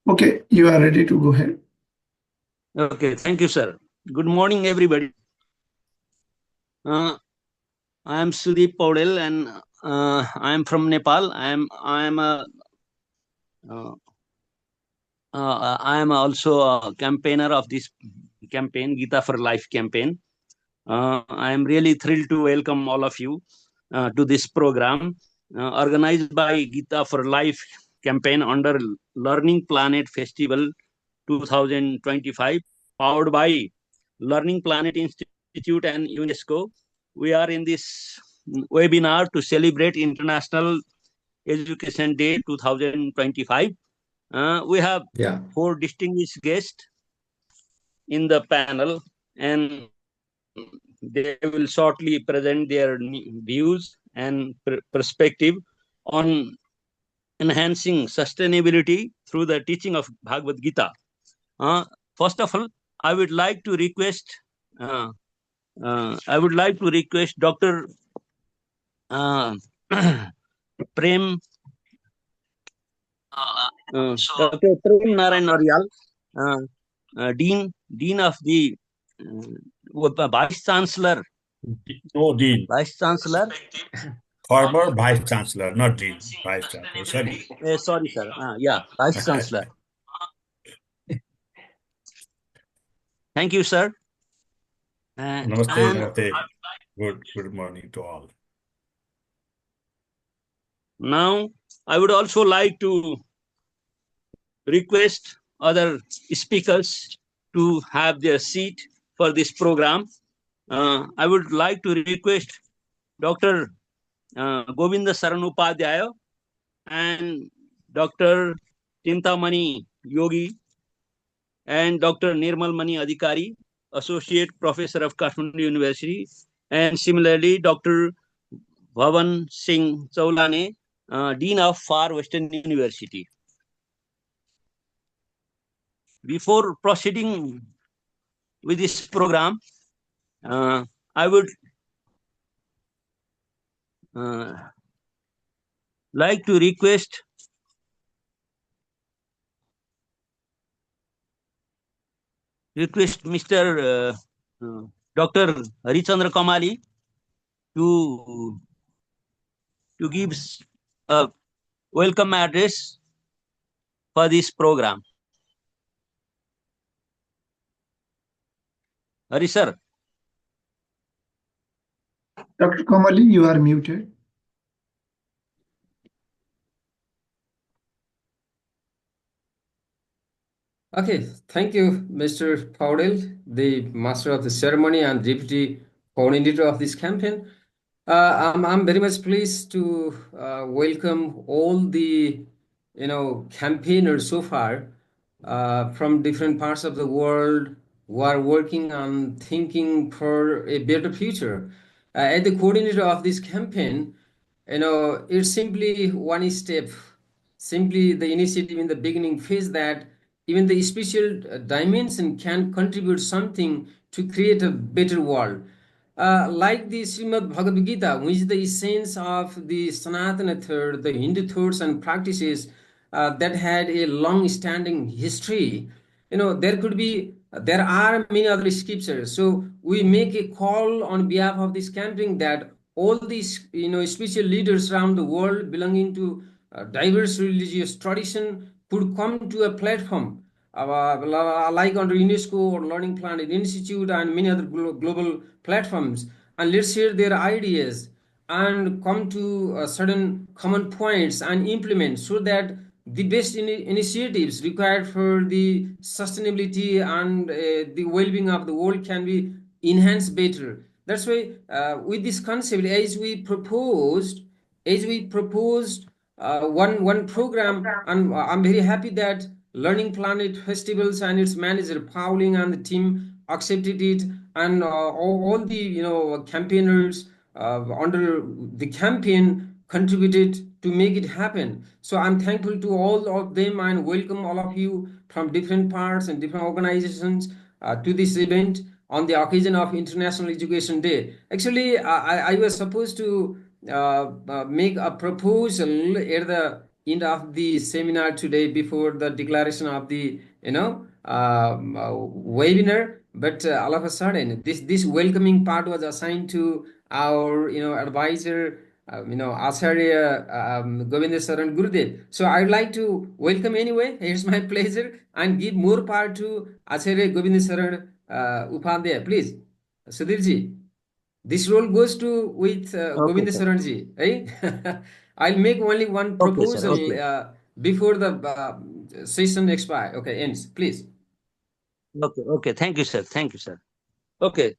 Okay, you are ready to go ahead. Okay, thank you, sir. Good morning, everybody. I am Sudeep Paudel, and I am from Nepal. Uh, I am also a campaigner of this campaign, Gita4Life Campaign. I am really thrilled to welcome all of you to this program organized by Gita4Life Campaign under Learning Planet Festival 2025, powered by Learning Planet Institute and UNESCO. We are in this webinar to celebrate International Education Day 2025. We have four distinguished guests in the panel, and they will shortly present their views and perspective on enhancing sustainability through the teaching of Bhagvat Gita. First of all, I would like to request Dr. Uh, Prem Dr. Prem Narayan Naryal, Dean of the Vice Chancellor. No, Dean. Vice Chancellor. Former Vice Chancellor, not Dean. Vice Chancellor. Sorry. Sorry, sir. Yeah, Vice Chancellor. Thank you, sir. Namaste, namaste. Good morning to all. Now, I would also like to request other speakers to have their seat for this program. I would like to request Dr. Govinda Saranupadhyaya and Dr. Chintamani Yogi and Dr. Nirmal Mani Adhikari, Associate Professor of Kathmandu University, and similarly Dr. Bhavan Singh Chaulane, Dean of Far Western University. Before proceeding with this program, I would like to request Mr. Dr. Harichandra Kamali to give a welcome address for this program. Hari sir. Dr. Kamali, you are muted. Okay, thank you, Mr. Paudel, the master of the ceremony and deputy coordinator of this campaign. I'm very much pleased to welcome all the campaigners so far from different parts of the world who are working on thinking for a better future. As the coordinator of this campaign, it's simply one step, simply the initiative in the beginning phase that even the special dimension can contribute something to create a better world. Like the Srimad Bhagavad Gita, which is the essence of the Sanatana thought, the Hindu thoughts and practices that had a long-standing history. There are many other scriptures. So we make a call on behalf of this campaign that all these, spiritual leaders around the world belonging to diverse religious tradition could come to a platform like under UNESCO or Learning Planet Institute and many other global platforms, and let's share their ideas and come to certain common points and implement so that the best initiatives required for the sustainability and the well-being of the world can be enhanced better. That's why with this concept, as we proposed one program, and I'm very happy that Learning Planet Festivals and its manager Pauling and the team accepted it, and all the campaigners under the campaign contributed to make it happen. So I'm thankful to all of them and welcome all of you from different parts and different organizations to this event on the occasion of International Education Day. Actually, I was supposed to make a proposal at the end of the seminar today before the declaration of the webinar, but all of a sudden this welcoming part was assigned to our advisor, Acharya Govinda Saran Gurudev. So I'd like to welcome anyway. It's my pleasure, and give more part to Acharya Govinda Saran Upadhyay, please. Sudhirji, this role goes to with Okay, Govinda sir. Saranji, right? I'll make only one Okay, sir. proposal Okay. before the session expire. Okay, ends, please. Okay. Okay. Thank you, sir. Thank you, sir. Okay.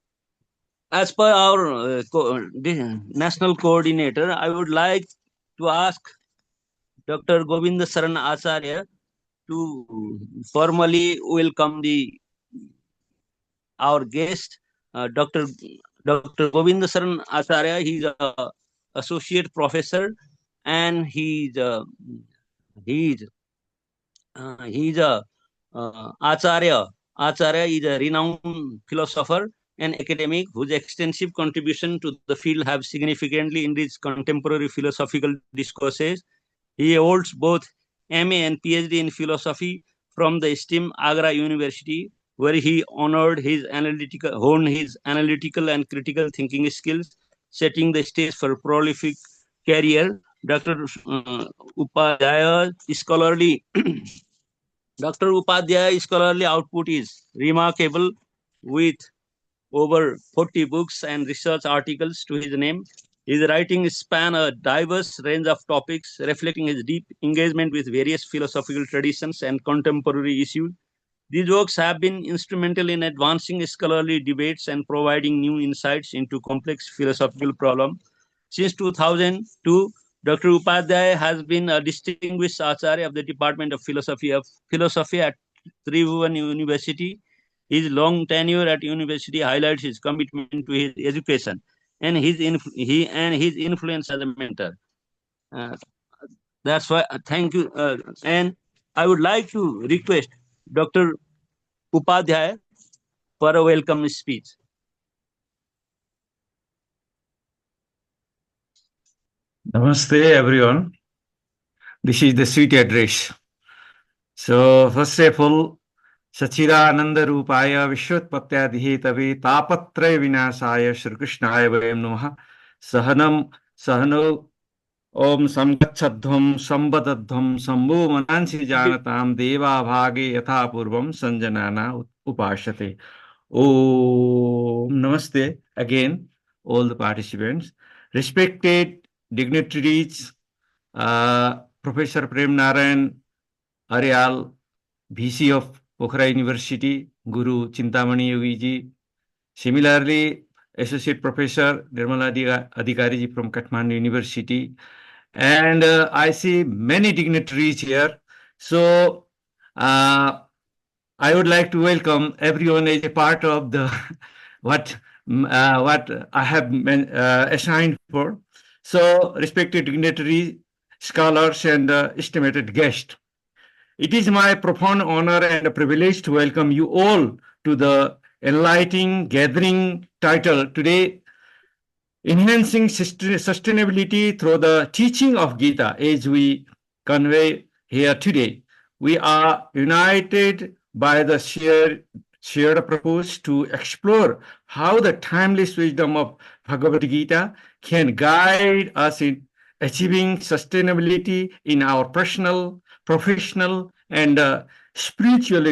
As per our national coordinator, I would like to ask Dr. Govinda Saran Acharya to formally welcome our guest, Dr. Govinda Saran Acharya. He's a associate professor, and he's he's a Acharya. Acharya is a renowned philosopher and academic whose extensive contribution to the field have significantly enriched contemporary philosophical discourses. He holds both MA and PhD in philosophy from the esteemed Agra University, where he honed his analytical and critical thinking skills, setting the stage for a prolific career. Upadhyaya scholarly Dr. Upadhyay's scholarly output is remarkable, with over 40 books and research articles to his name. His writings span a diverse range of topics, reflecting his deep engagement with various philosophical traditions and contemporary issues. These works have been instrumental in advancing scholarly debates and providing new insights into complex philosophical problems. Since 2002, Dr. Upadhyay has been a distinguished Acharya of the Department of Philosophy at Tribhuvan University. His long tenure at university highlights his commitment to his education and his influence as a mentor. That's why thank you. And I would like to request Dr. Upadhyay for a welcome speech. Namaste, everyone. This is the sweet address. So, first of all, Sachidananda Rupaya Vishwatpatyadhitavi Tapatraya Vinasaya Shri Krishnaya Vayam Namaha Sahano Om Samgachadhvam Sambadadhvam Sambhu Manansi Janatam Deva Bhage Yatha Purvam Sanjanana Upashate. Om Namaste again, all the participants. Respected dignitaries, Professor Prem Narayan Aryal, VC of Pokhara University, Guru Chintamani Yogi ji. Similarly, Associate Professor Nirmala Adhikari ji from Kathmandu University. And I see many dignitaries here. So I would like to welcome everyone as a part of the what I have assigned for. So, respected dignitaries, scholars, and estimated guests, it is my profound honor and a privilege to welcome you all to the enlightening gathering titled today, Enhancing Sustainability Through the Teaching of Gita, as we convey here today. We are united by the shared purpose to explore how the timeless wisdom of Bhagavad Gita can guide us in achieving sustainability in our personal, professional, and spiritual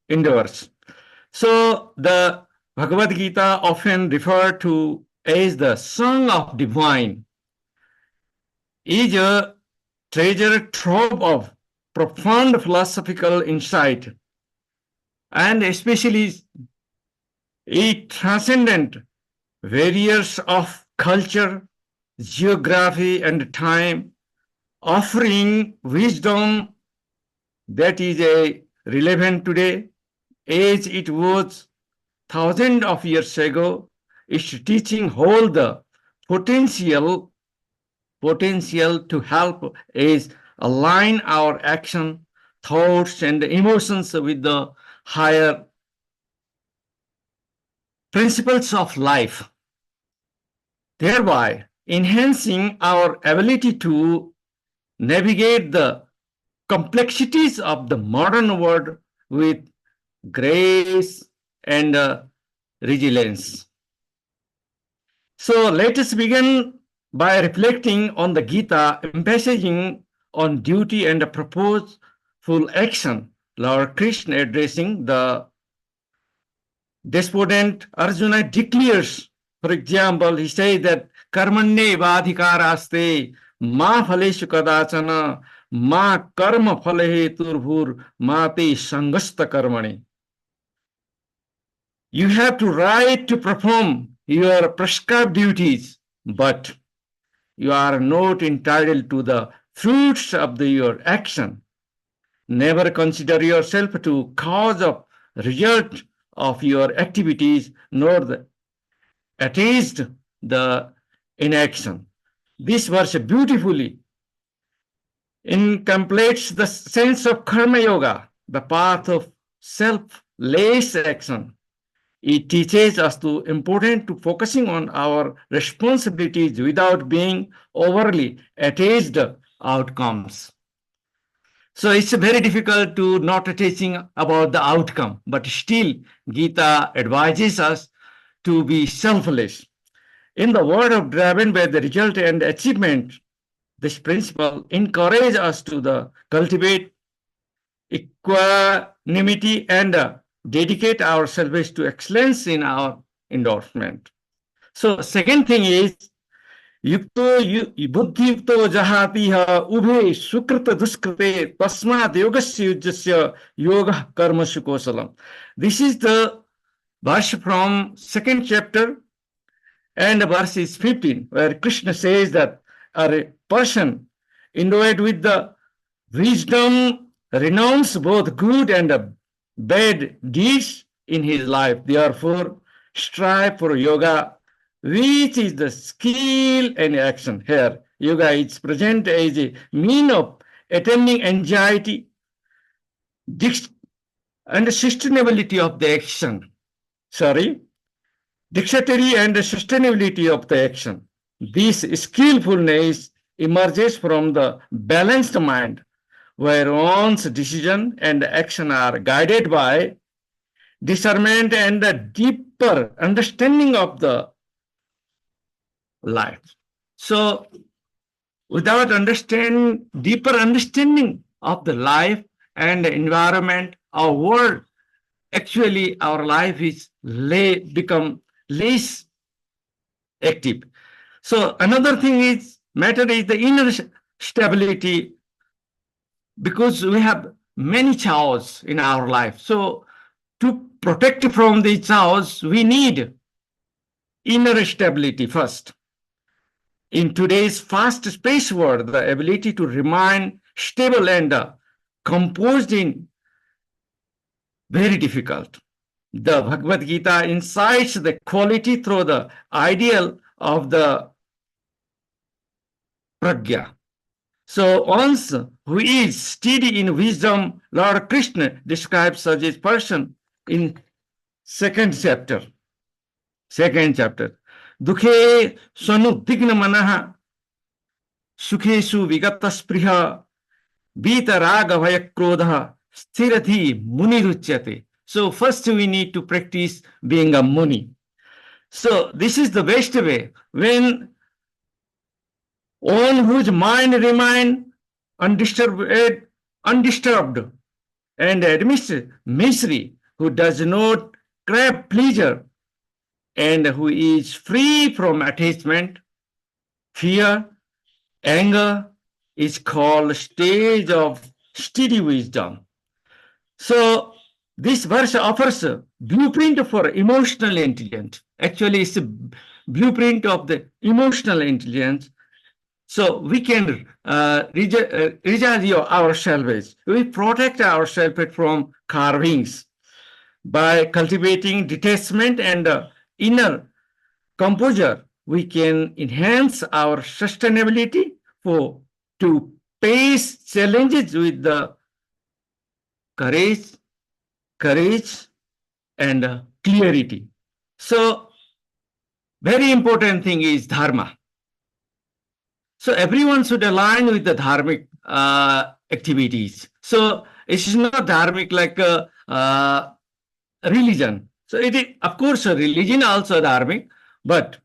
endeavors. So the Bhagavad Gita, often referred to as the Song of Divine, is a treasure trove of profound philosophical insight, and especially it transcendent barriers of culture, geography, and time, offering wisdom that is relevant today as it was thousands of years ago. Its teaching hold the potential to help us align our action, thoughts, and emotions with the higher principles of life, thereby enhancing our ability to navigate the complexities of the modern world with grace and resilience. So let us begin by reflecting on the Gita, emphasizing on duty and purposeful action. Lord Krishna addressing the despondent Arjuna declares, for example, he says that karmanye vadhikaraste ma phaleshu kadachana ma karma phalehe turvur ma te sangasta karmani. You have to right to perform your prescribed duties, but you are not entitled to the fruits of your action. Never consider yourself to cause of result of your activities, nor the attest the inaction. This verse beautifully inculcates the sense of karma yoga, the path of selfless action. It teaches us to important to focusing on our responsibilities without being overly attached outcomes. So it's very difficult to not attaching about the outcome, but still Gita advises us to be selfless. In the world of driven by the result and achievement, this principle encourages us to cultivate equanimity and dedicate ourselves to excellence in our endorsement. So second thing is, युक्तो बुद्धियुक्तो जहातिह उभे सुकृत दुष्कृते तस्मात् योगस्य युज्यस्य योगः कर्मसु कौशलम. This is the verse from second chapter and verse is 15, where Krishna says that a person endowed with the wisdom renounce both good and bad deeds in his life. Therefore, strive for yoga, which is the skill and action. Here, yoga is present as a mean of attaining anxiety and sustainability of the action. Dexterity and sustainability of the action. This skillfulness emerges from the balanced mind, where one's decision and action are guided by discernment and a deeper understanding of the life. So, without deeper understanding of the life and the environment, our world, actually our life is become less active. So another thing matter is the inner stability, because we have many chaos in our life. So to protect from the chaos, we need inner stability first. In today's fast-paced world, the ability to remain stable and composed in very difficult. The Bhagvat Gita incites the quality through the ideal of the pragya. So once who is steady in wisdom, Lord Krishna describes such a person in second chapter. Dukhe sanuddigna manaha sukhesu vigataspriha vitaraga vayakrodha sthirati muniruchyate. So first we need to practice being a muni. So this is the best way. When one whose mind remain undisturbed and amidst misery, who does not crave pleasure, and who is free from attachment, fear, anger, is called stage of steady wisdom. So this verse offers a blueprint for emotional intelligence. Actually, it's a blueprint of the emotional intelligence. So we can resolve ourselves. We protect ourselves from carvings by cultivating detachment and inner composure. We can enhance our sustainability to face challenges with the courage and clarity. So very important thing is dharma. So everyone should align with the dharmic activities. So it's not dharmic like religion. So it is, of course, a religion also dharmic, but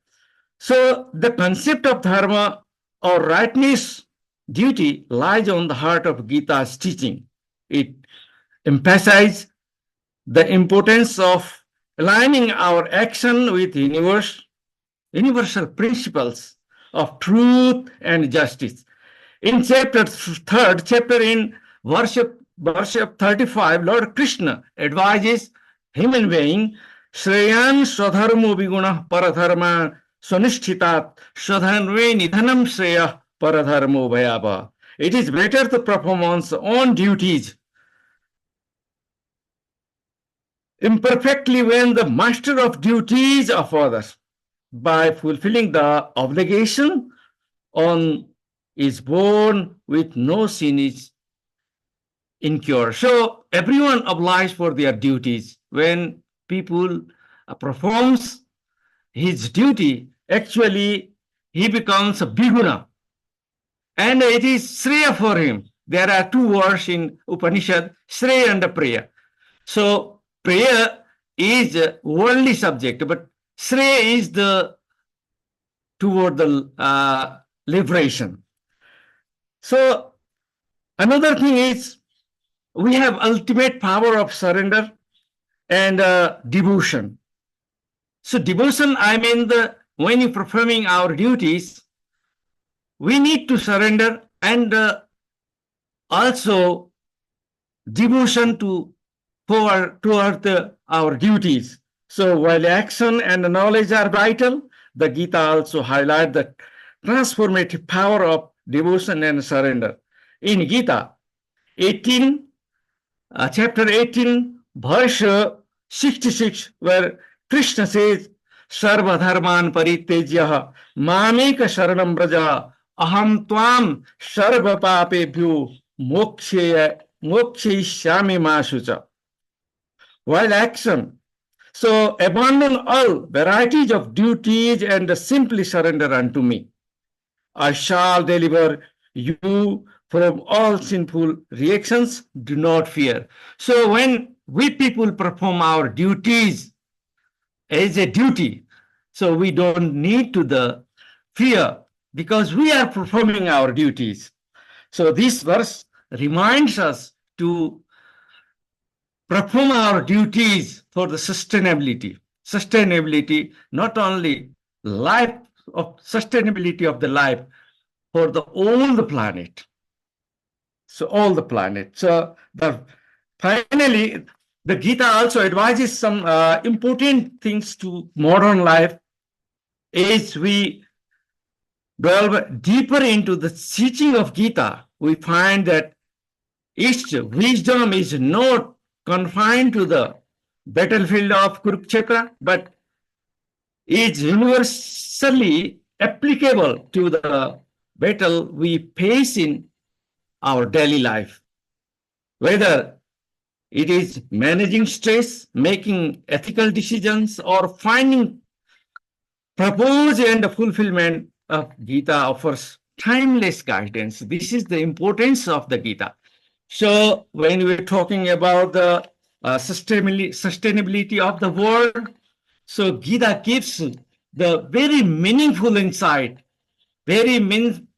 so the concept of dharma or rightness, duty lies on the heart of Gita's teaching. It emphasizes the importance of aligning our action with universal principles of truth and justice. In third chapter, in verse 35, Lord Krishna advises human being, Shreyan Swadharmo Viguna Paradharma Sunishthitat Swadharme Nidhanam Shreya Paradharmo Bhayaba. It is better to perform one's own duties imperfectly when the master of duties of others. By fulfilling the obligation on is born with no sin is incurred. So everyone obliged for their duties. When people performs his duty, actually he becomes a biguna, and it is Shreya for him. There are two words in Upanishad, Shreya and Priya. So prayer is a worldly subject, but Shreya is the toward the liberation. So another thing is we have ultimate power of surrender and devotion. So devotion, I mean when you're performing our duties, we need to surrender, and also devotion toward our duties. So while action and knowledge are vital, the Gita also highlights the transformative power of devotion and surrender. In Gita, chapter 18, verse 66, where Krishna says, Sarva dharman paritejya mameka sharanam braja aham tvam sarva papebhyo mokshayishyami masucha. While action, so abandon all varieties of duties and simply surrender unto me. I shall deliver you from all sinful reactions. Do not fear. So when we people perform our duties as a duty, so we don't need to the fear because we are performing our duties. So this verse reminds us to perform our duties for the sustainability. Sustainability, not only life of sustainability of the life, for all the planet. So all the planet. So finally, the Gita also advises some important things to modern life. As we delve deeper into the teaching of Gita, we find that its wisdom is not confined to the battlefield of Kurukshetra, but is universally applicable to the battle we face in our daily life. Whether it is managing stress, making ethical decisions, or finding purpose and fulfillment of Gita offers timeless guidance. This is the importance of the Gita. So when we're talking about the sustainability of the world, so Gita gives the very meaningful insight, very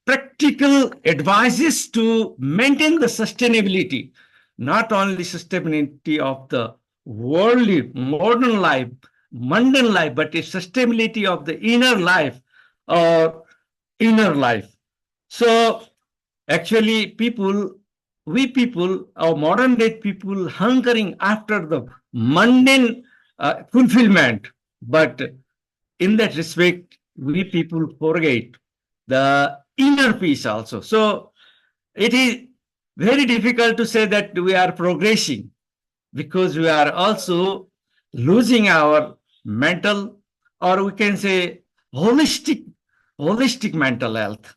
practical advices to maintain the sustainability, not only sustainability of the worldly, modern life, mundane life, but the sustainability of the inner life or inner life. So actually we people, our modern day people hunkering after the mundane fulfillment, but in that respect, we people forget the inner peace also. So it is very difficult to say that we are progressing because we are also losing our mental, or we can say holistic mental health.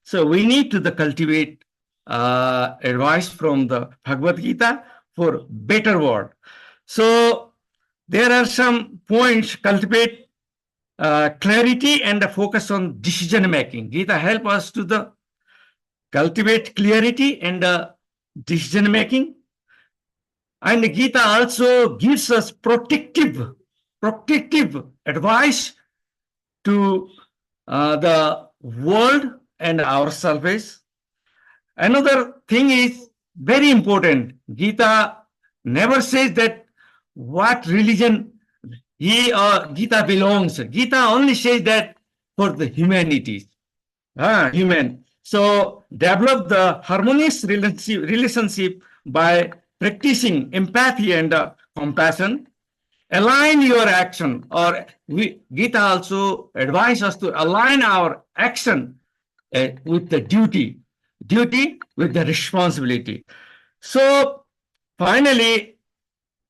So we need to cultivate advice from the Bhagavad Gita for better world. So there are some points: cultivate clarity and a focus on decision making. Gita help us to cultivate clarity and decision making. And Gita also gives us protective advice to the world and ourselves. Another thing is very important. Gita never says that what religion he or Gita belongs. Gita only says that for the humanities, human. So develop the harmonious relationship by practicing empathy and compassion. Align your action, or Gita also advises us to align our action with the duty with the responsibility. So finally,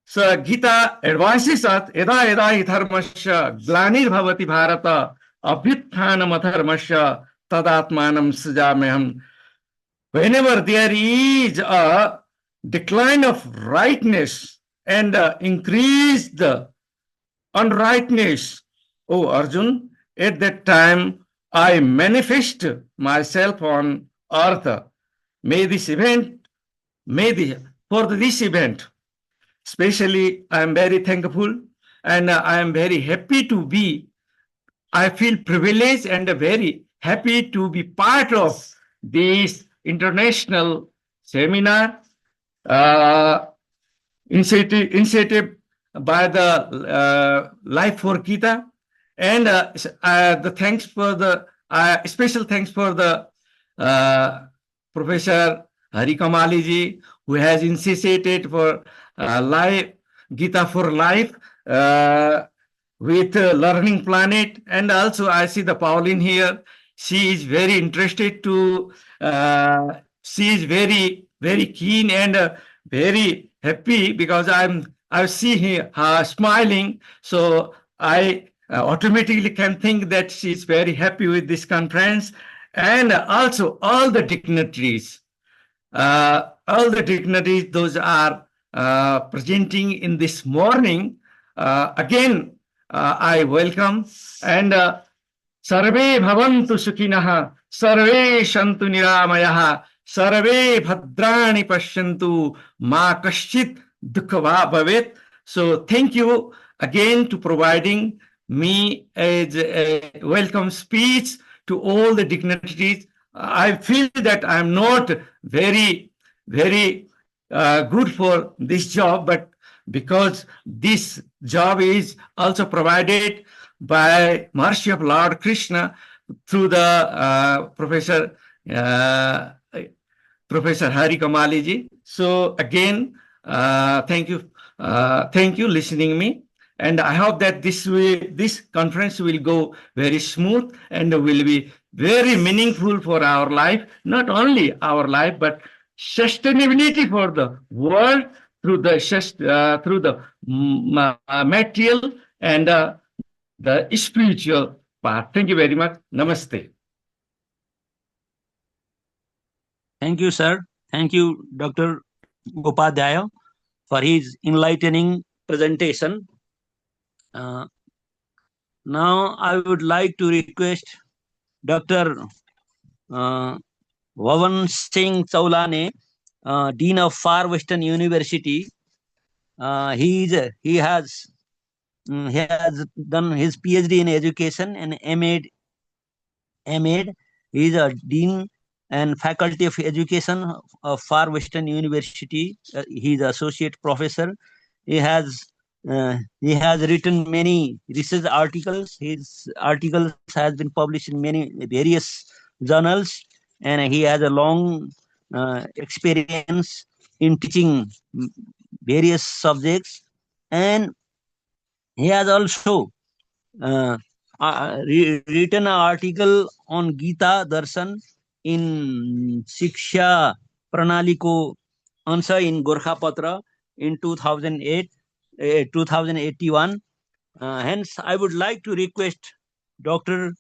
so Gita advises us, yada yada hi dharmasya glanirбhavati bharata abhyuthanam adharmasya tadatmanam sujamyaham. Whenever there is a decline of rightness and increase the unrightness, O Arjun, at that time I manifest myself on earth. May this event, for this event, especially I am very thankful and I am very happy to be, I feel privileged and very happy to be part of this international seminar initiative by the Life for Gita, and the thanks for the special thanks for the Professor Hari Kamali ji, who has initiated for life Gita4Life with Learning Planet, and also I see the Pauline here. She is very interested to. She is very keen and very happy because I see her smiling. So I automatically can think that she is very happy with this conference, and also all the dignitaries. Those are presenting in this morning. Again, I welcome, and Sarve bhavantu sukhinah, sarve shantu niramayah, sarve bhadrani pashyantu, ma kaschit dukkha bhavet. So thank you again to providing me a welcome speech to all the dignitaries. I feel that I am not very good for this job, but because this job is also provided by mercy of Lord Krishna through the Professor Hari Kamali ji. So again, thank you listening me, and I hope that this conference will go very smooth and will be very meaningful for our life, not only our life but sustainability for the world through the material and the spiritual part. Thank you very much. Namaste. Thank you, sir. Thank you, Dr. Upadhyaya, for his enlightening presentation. Now I would like to request Dr. Vavan Singh Chaulane, Dean of Far Western University. He has done his PhD in education and MAd. He is a Dean and Faculty of Education of Far Western University. He is Associate Professor. He has written many research articles. His articles has been published in many various journals, and he has a long experience in teaching various subjects, and he has also written an article on Gita Darshan in Shiksha Pranali Ko Answer in Gorkhapatra in 2081. Hence, I would like to request Dr.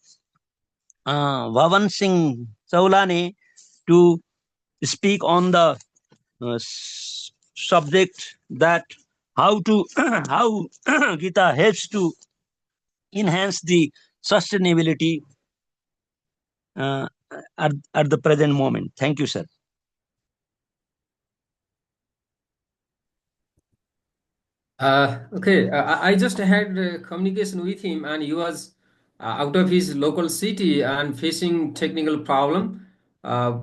Vavan Singh Chaulane to speak on the subject that how Gita helps to enhance the sustainability at the present moment. Thank you, sir. Okay, I just had communication with him, and he was out of his local city and facing technical problem,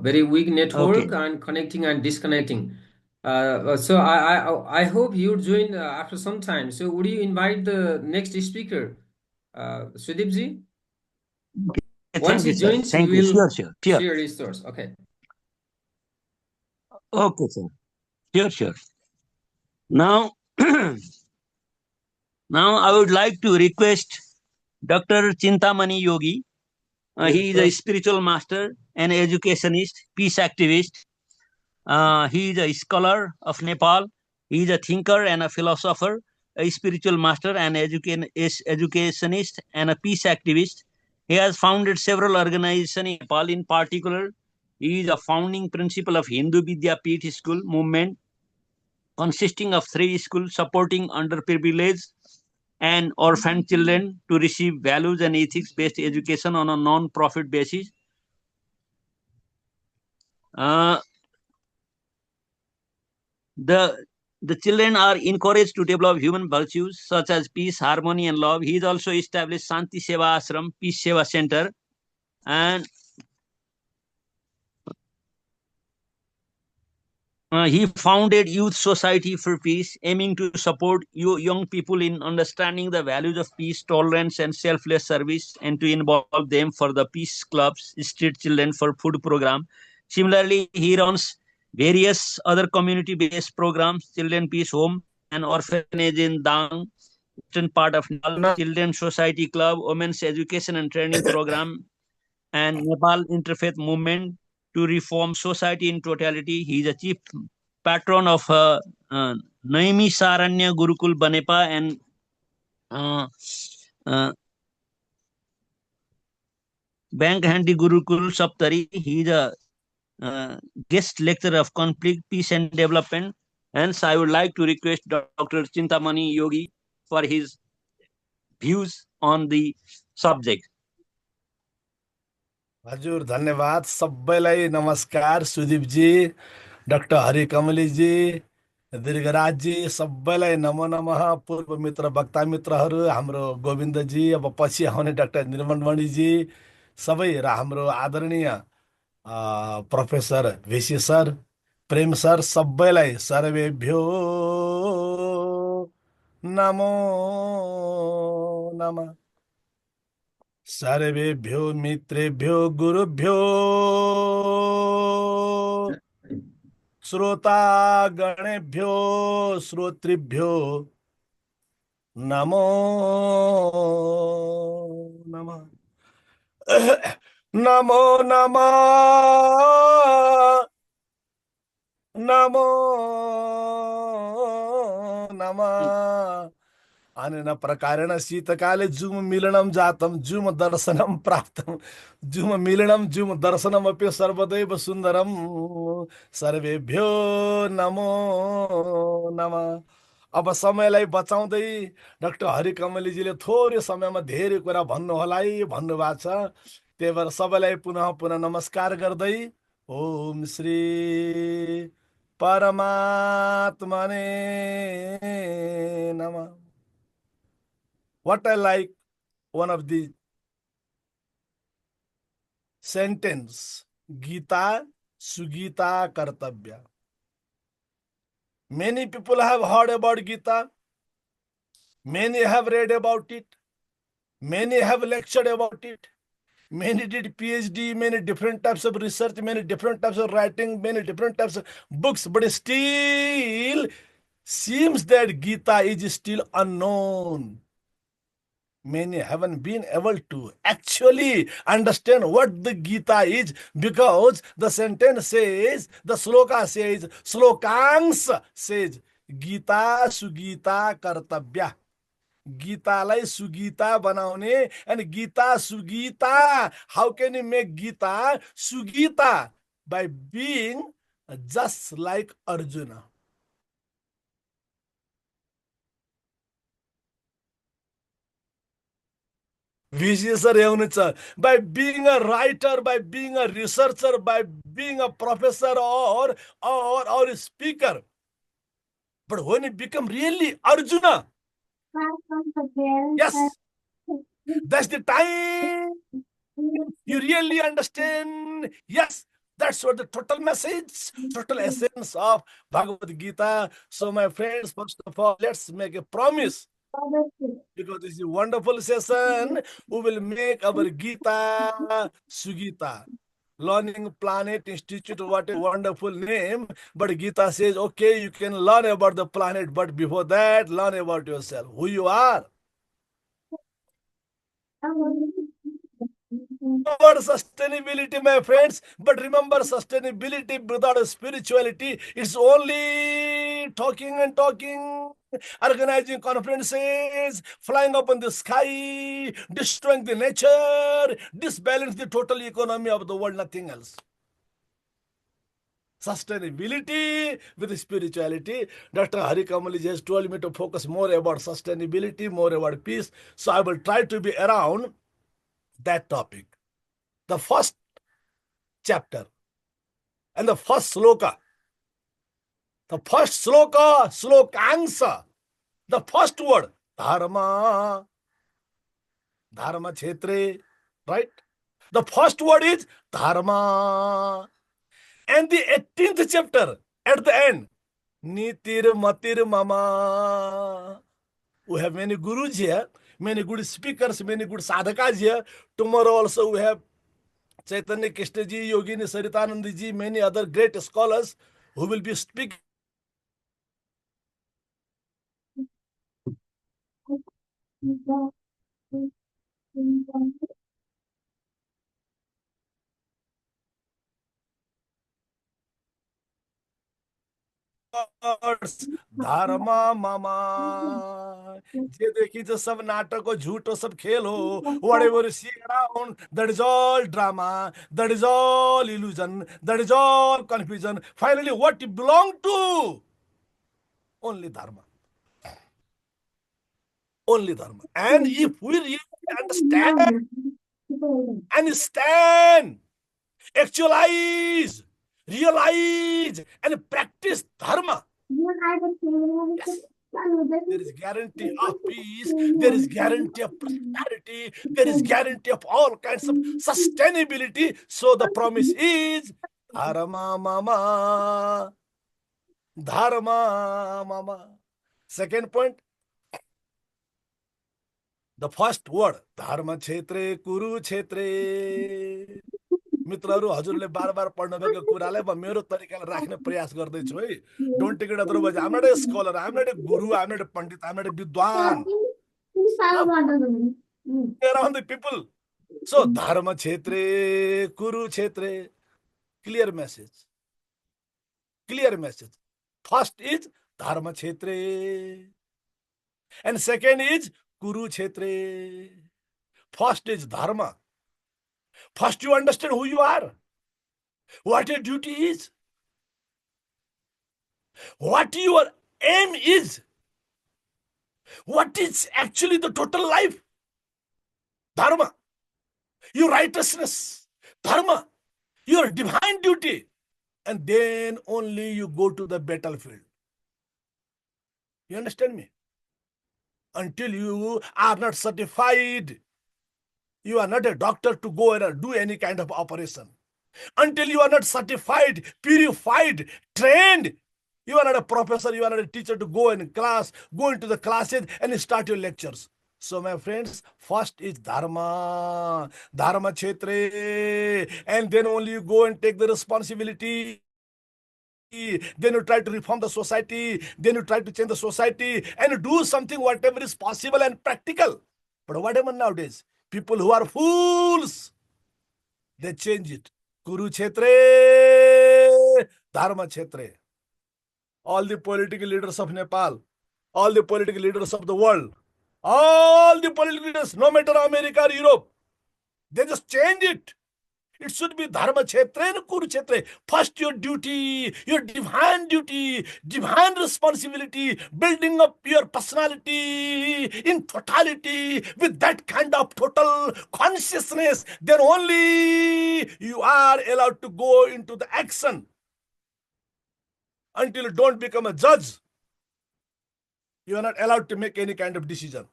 very weak network Okay. and connecting and disconnecting. So I hope you join after some time. So would you invite the next speaker, Sudeep ji? Okay, Once thank he you, sir. joins, we Thank you. will Sure. share his thoughts. Okay. Okay, sir. Sure. Now, now I would like to request Dr. Chintamani Yogi. He is a spiritual master, an educationist, peace activist. He is a scholar of Nepal. He is a thinker and a philosopher, a spiritual master, an educationist, and a peace activist. He has founded several organizations in Nepal. In particular, he is a founding principal of Hindu Vidyapeeth School movement, consisting of 3 schools supporting underprivileged and orphan children to receive values and ethics-based education on a non-profit basis. Uh, the children are encouraged to develop human virtues such as peace, harmony, and love. He has also established Shanti Seva Ashram, Peace Seva Center, and he founded Youth Society for Peace, aiming to support young people in understanding the values of peace, tolerance, and selfless service, and to involve them for the peace clubs, street children for food program. Similarly, he runs various other community-based programs, Children Peace Home, an orphanage in Dang, eastern part of Nepal, Children's Society Club, Women's Education and Training Program, and Nepal Interfaith Movement to reform society in totality. He is a chief patron of Naimi Saranya Gurukul Banepa and Bank Handy Gurukul Saptari. He is a guest lecturer of conflict, peace and development. Hence, I would like to request Dr. Chintamani Yogi for his views on the subject. हजुर धन्यवाद सबैलाई नमस्कार सुदीपजी doctor हरिकमलीजी दीर्घराजजी सबैलाई नमो नमः पूर्व मित्र वक्ता मित्रहरू हाम्रो गोविन्दजी अब पछि आउने डाक्टर निर्मलमणिजी सबै र हाम्रो आदरणीय प्रोफेसर भिसी सर प्रेम सर सबैलाई सर्वेभ्यो नमो नमः सर्वेभ्यो मित्रेभ्यो गुरुभ्यो श्रोता गणेभ्यो श्रोतृभ्यो नमो नमः नमो नमः नमो नमः अनेन प्रकारेण शीतकाले जुम मिलनं जातं जुम दर्शनं प्राप्तं जुम मिलनं जुम दर्शनमपि सर्वदैव सुन्दरं सर्वेभ्यो नमो नमः। अब समयलाई बचाउँदै डाक्टर हरिकमलीजीले थोरै समयमा धेरै कुरा भन्नुहोला है भन्नुभएको छ, त्यही भएर सबैलाई पुनः पुनः नमस्कार गर्दै ओम श्री परमात्मने नमः। What I like, one of the sentence, Gita, Sugita, Kartabhya. Many people have heard about Gita. Many have read about it. Many have lectured about it. Many did PhD, many different types of research, many different types of writing, many different types of books, but still seems that Gita is still unknown. Many haven't been able to actually understand what the Gita is, because the sentence says, the sloka says, slokans says, Gita Sugita Kartabhya. Gita-lai Sugita banaune, and Gita Sugita. How can you make Gita Sugita? By being just like Arjuna. by being a writer, by being a researcher, by being a professor or a speaker. But when you become really Arjuna, yes, that's the time you really understand. Yes, that's what the total message, total essence of Bhagavad Gita. So, my friends, first of all, let's make a promise. Because this is a wonderful session, we will make our Gita Sugita. Learning Planet Institute, what a wonderful name. But Gita says, okay, you can learn about the planet, but before that, learn about yourself, who you are. About sustainability, my friends, but remember, sustainability without spirituality, it's only talking and talking, organizing conferences, flying up in the sky, destroying the nature, disbalance the total economy of the world, nothing else. Sustainability with spirituality. Dr. Hari Kamaliji has told me to focus more about sustainability, more about peace. So I will try to be around that topic. The first chapter and the first sloka. The first sloka, slokansa. The first word, dharma. Dharma Kshetre, right? The first word is dharma. And the 18th chapter, at the end, Nitir Matir Mama. We have many gurus here, many good speakers, many good sadhakas here. Tomorrow also we have Chaitanya Krishna ji, Yogini Saritanand ji, many other great scholars who will be speaking. धर्मा मामा जे देखी जो सब नाटक हो झूठ हो सब खेल हो whatever you see around, that is all drama, that is all illusion, that is all confusion. Finally, what you belong to? Only dharma. Only dharma. And if we really understand and stand, actualize, realize, and practice dharma, yes, there is guarantee of peace, there is guarantee of prosperity, there is guarantee of all kinds of sustainability. So the promise is dharma mama, dharma mama. Second point, the first word, dharma kshetre, kuru kshetre. मित्रहरू हजुरले बार बार पढ्न भएको कुरालाई म मेरो तरिकाले राख्ने प्रयास गर्दैछु है. Don't take it otherwise. I am not a scholar, I am not a guru, I am not a pandit, I am not a विद्वान. Around the people. So dharma kshetre, kuru kshetre. Clear message. Clear message. First is dharma kshetre, and second is kuru kshetre. First is dharma. First, you understand who you are, what your duty is, what your aim is, what is actually the total life. Dharma, your righteousness, dharma, your divine duty, and then only you go to the battlefield. You understand me? Until you are not certified, you are not a doctor to go and do any kind of operation. Until you are not certified, purified, trained, you are not a professor, you are not a teacher to go in class, go into the classes and start your lectures. So my friends, first is dharma, dharma kshetre, and then only you go and take the responsibility. Then you try to reform the society, then you try to change the society and do something whatever is possible and practical. But what happens nowadays? People who are fools, they change it. Kuru kshetre, dharma kshetre. All the political leaders of Nepal, all the political leaders of the world, all the political leaders, no matter America or Europe, they just change it. It should be dharma kshetre kurukshetre. First your duty, your divine duty, divine responsibility, building up your personality in totality with that kind of total consciousness. Then only you are allowed to go into the action. Until you don't become a judge, you are not allowed to make any kind of decision.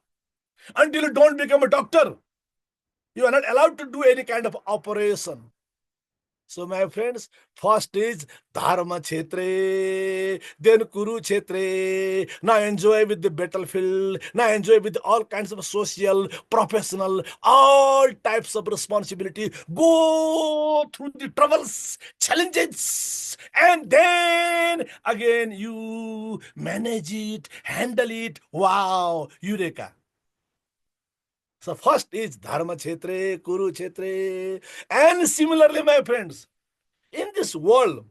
Until you don't become a doctor, you are not allowed to do any kind of operation. So my friends, first is dharma kshetre, then kurukshetre. Now enjoy with the battlefield. Now enjoy with all kinds of social, professional, all types of responsibility. Go through the troubles, challenges, and then again you manage it, handle it. Wow, Eureka. So first is dharma kshetre, kurukshetre. And similarly, my friends, in this world,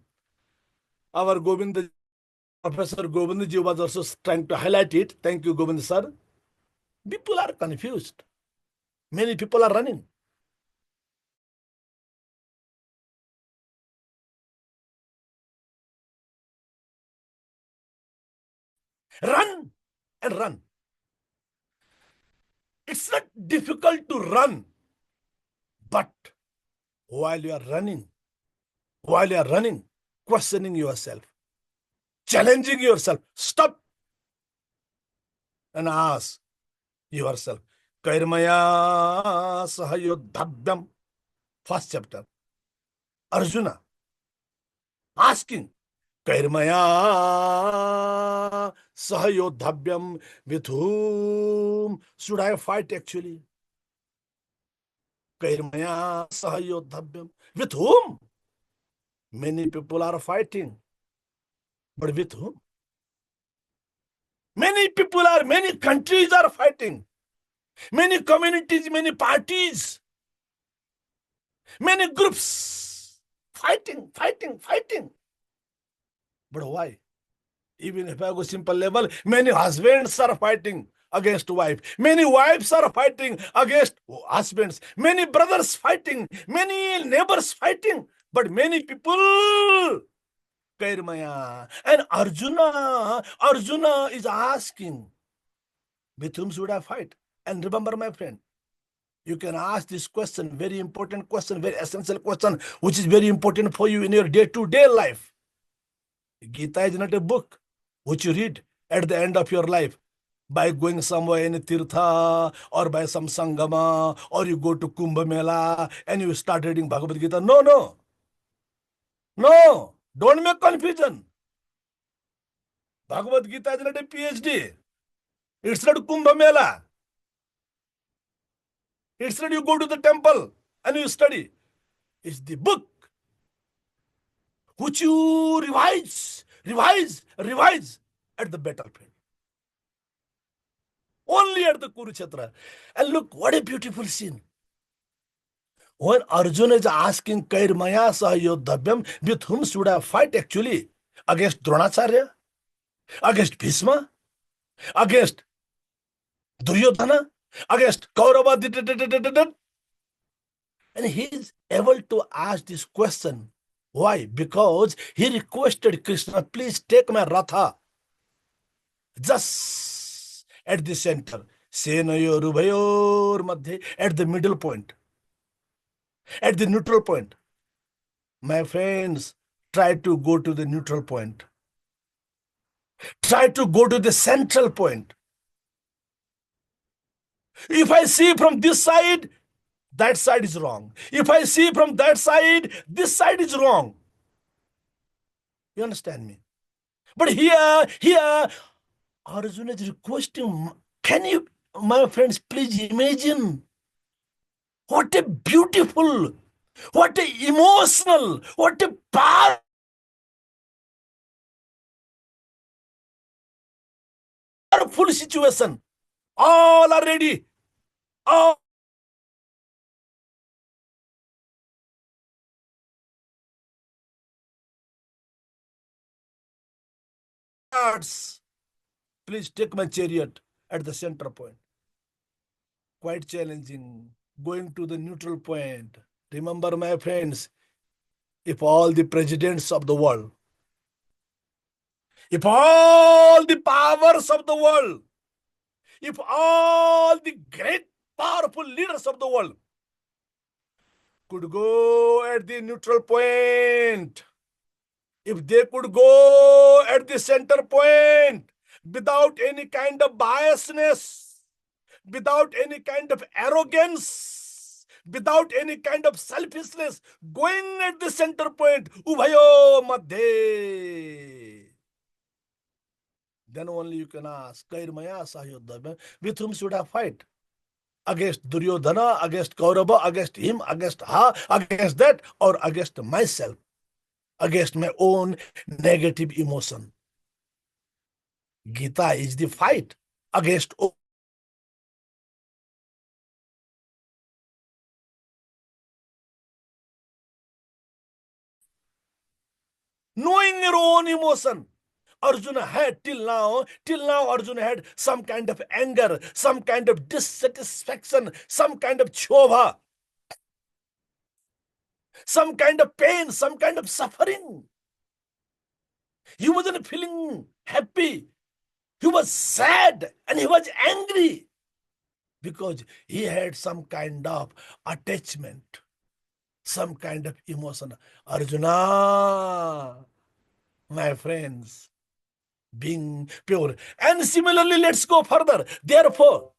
our Govind, Professor Govindji was also trying to highlight it. Thank you, Govind sir. People are confused. Many people are running. Run and run. It's not difficult to run, but while you are running, questioning yourself, challenging yourself, stop and ask yourself, Kairmaya Sahayodhabhyam. First chapter. Arjuna asking, Kairmaya Sahayodhabhyam, with whom should I fight actually? Kairmaya Sahayodhabhyam, with whom? Many people are fighting, but with whom? Many countries are fighting. Many communities, many parties, many groups fighting. But why? Even if I go simple level, many husbands are fighting against wife. Many wives are fighting against husbands. Many brothers fighting. Many neighbors fighting. But many people, Kairmaya. And Arjuna is asking, with whom should I fight? And remember, my friend, you can ask this question, very important question, very essential question, which is very important for you in your day-to-day life. Gita is not a book which you read at the end of your life by going somewhere in a tirtha or by some sangama, or you go to Kumbh Mela and you start reading Bhagavad Gita. No. Don't make confusion. Bhagavad Gita is not a PhD. It's not Kumbh Mela. It's not you go to the temple and you study. It's the book which you revise at the battlefield. Only at the Kurukshetra. And look, what a beautiful scene. When Arjuna is asking, Kairmaya Sahayodhabhyam, with whom should I fight actually? Against Dronacharya? Against Bhishma? Against Duryodhana? Against Kaurava? And he is able to ask this question. Why? Because he requested Krishna, please take my Ratha just at the center. Senayor Ubhayor Madhye, at the middle point. At the neutral point. My friends, try to go to the neutral point. Try to go to the central point. If I see from this side, that side is wrong. If I see from that side, this side is wrong. You understand me? But here, Arjuna is requesting, can you, my friends, please imagine what a beautiful, what a emotional, what a powerful situation. All are ready. All guards, please take my chariot at the center point. Quite challenging. Going to the neutral point. Remember, my friends, if all the presidents of the world, if all the powers of the world, if all the great powerful leaders of the world could go at the neutral point, if they could go at the center point without any kind of biasness, without any kind of arrogance, without any kind of selfishness, going at the center point, Ubhayo Madhe, then only you can ask, Kairmaya Sahyodha, with whom should I fight? Against Duryodhana, against Kaurava, against him, against her, against that, or against myself, against my own negative emotion. Gita is the fight against knowing your own emotion. Arjuna had till now Arjuna had some kind of anger, some kind of dissatisfaction, some kind of chobha, some kind of pain, some kind of suffering. He wasn't feeling happy. He was sad and he was angry because he had some kind of attachment, some kind of emotion. Arjuna, my friends, being pure. And similarly, let's go further. Therefore,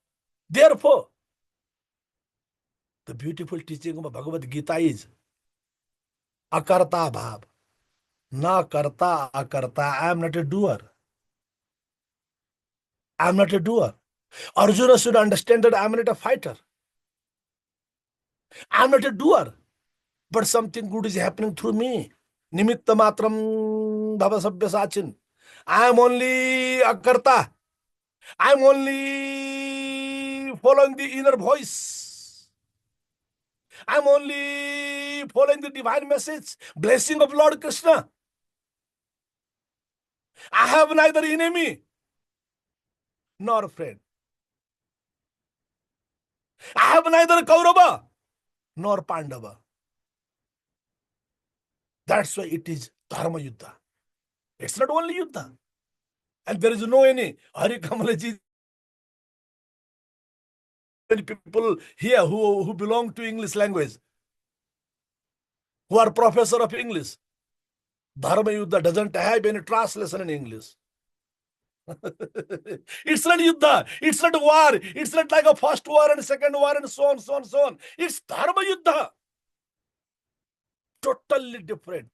the beautiful teaching of Bhagavad Gita is akarta bhav. Na karta akarta. I am not a doer. I am not a doer. Arjuna should understand that I am not a fighter. I am not a doer. But something good is happening through me. Nimitta matram bhava sabya sachin. I am only a karta. I am only following the inner voice. I am only following the divine message, blessing of Lord Krishna. I have neither enemy nor friend. I have neither Kaurava nor Pandava. That's why it is Dharma Yuddha. It's not only Yuddha. And there is no any Hari Kamalaji. Many people here who belong to English language, who are professor of English. Dharma Yuddha doesn't have any translation in English. It's not Yuddha. It's not war. It's not like a first war and second war and so on, so on, so on. It's Dharma Yuddha. Totally different.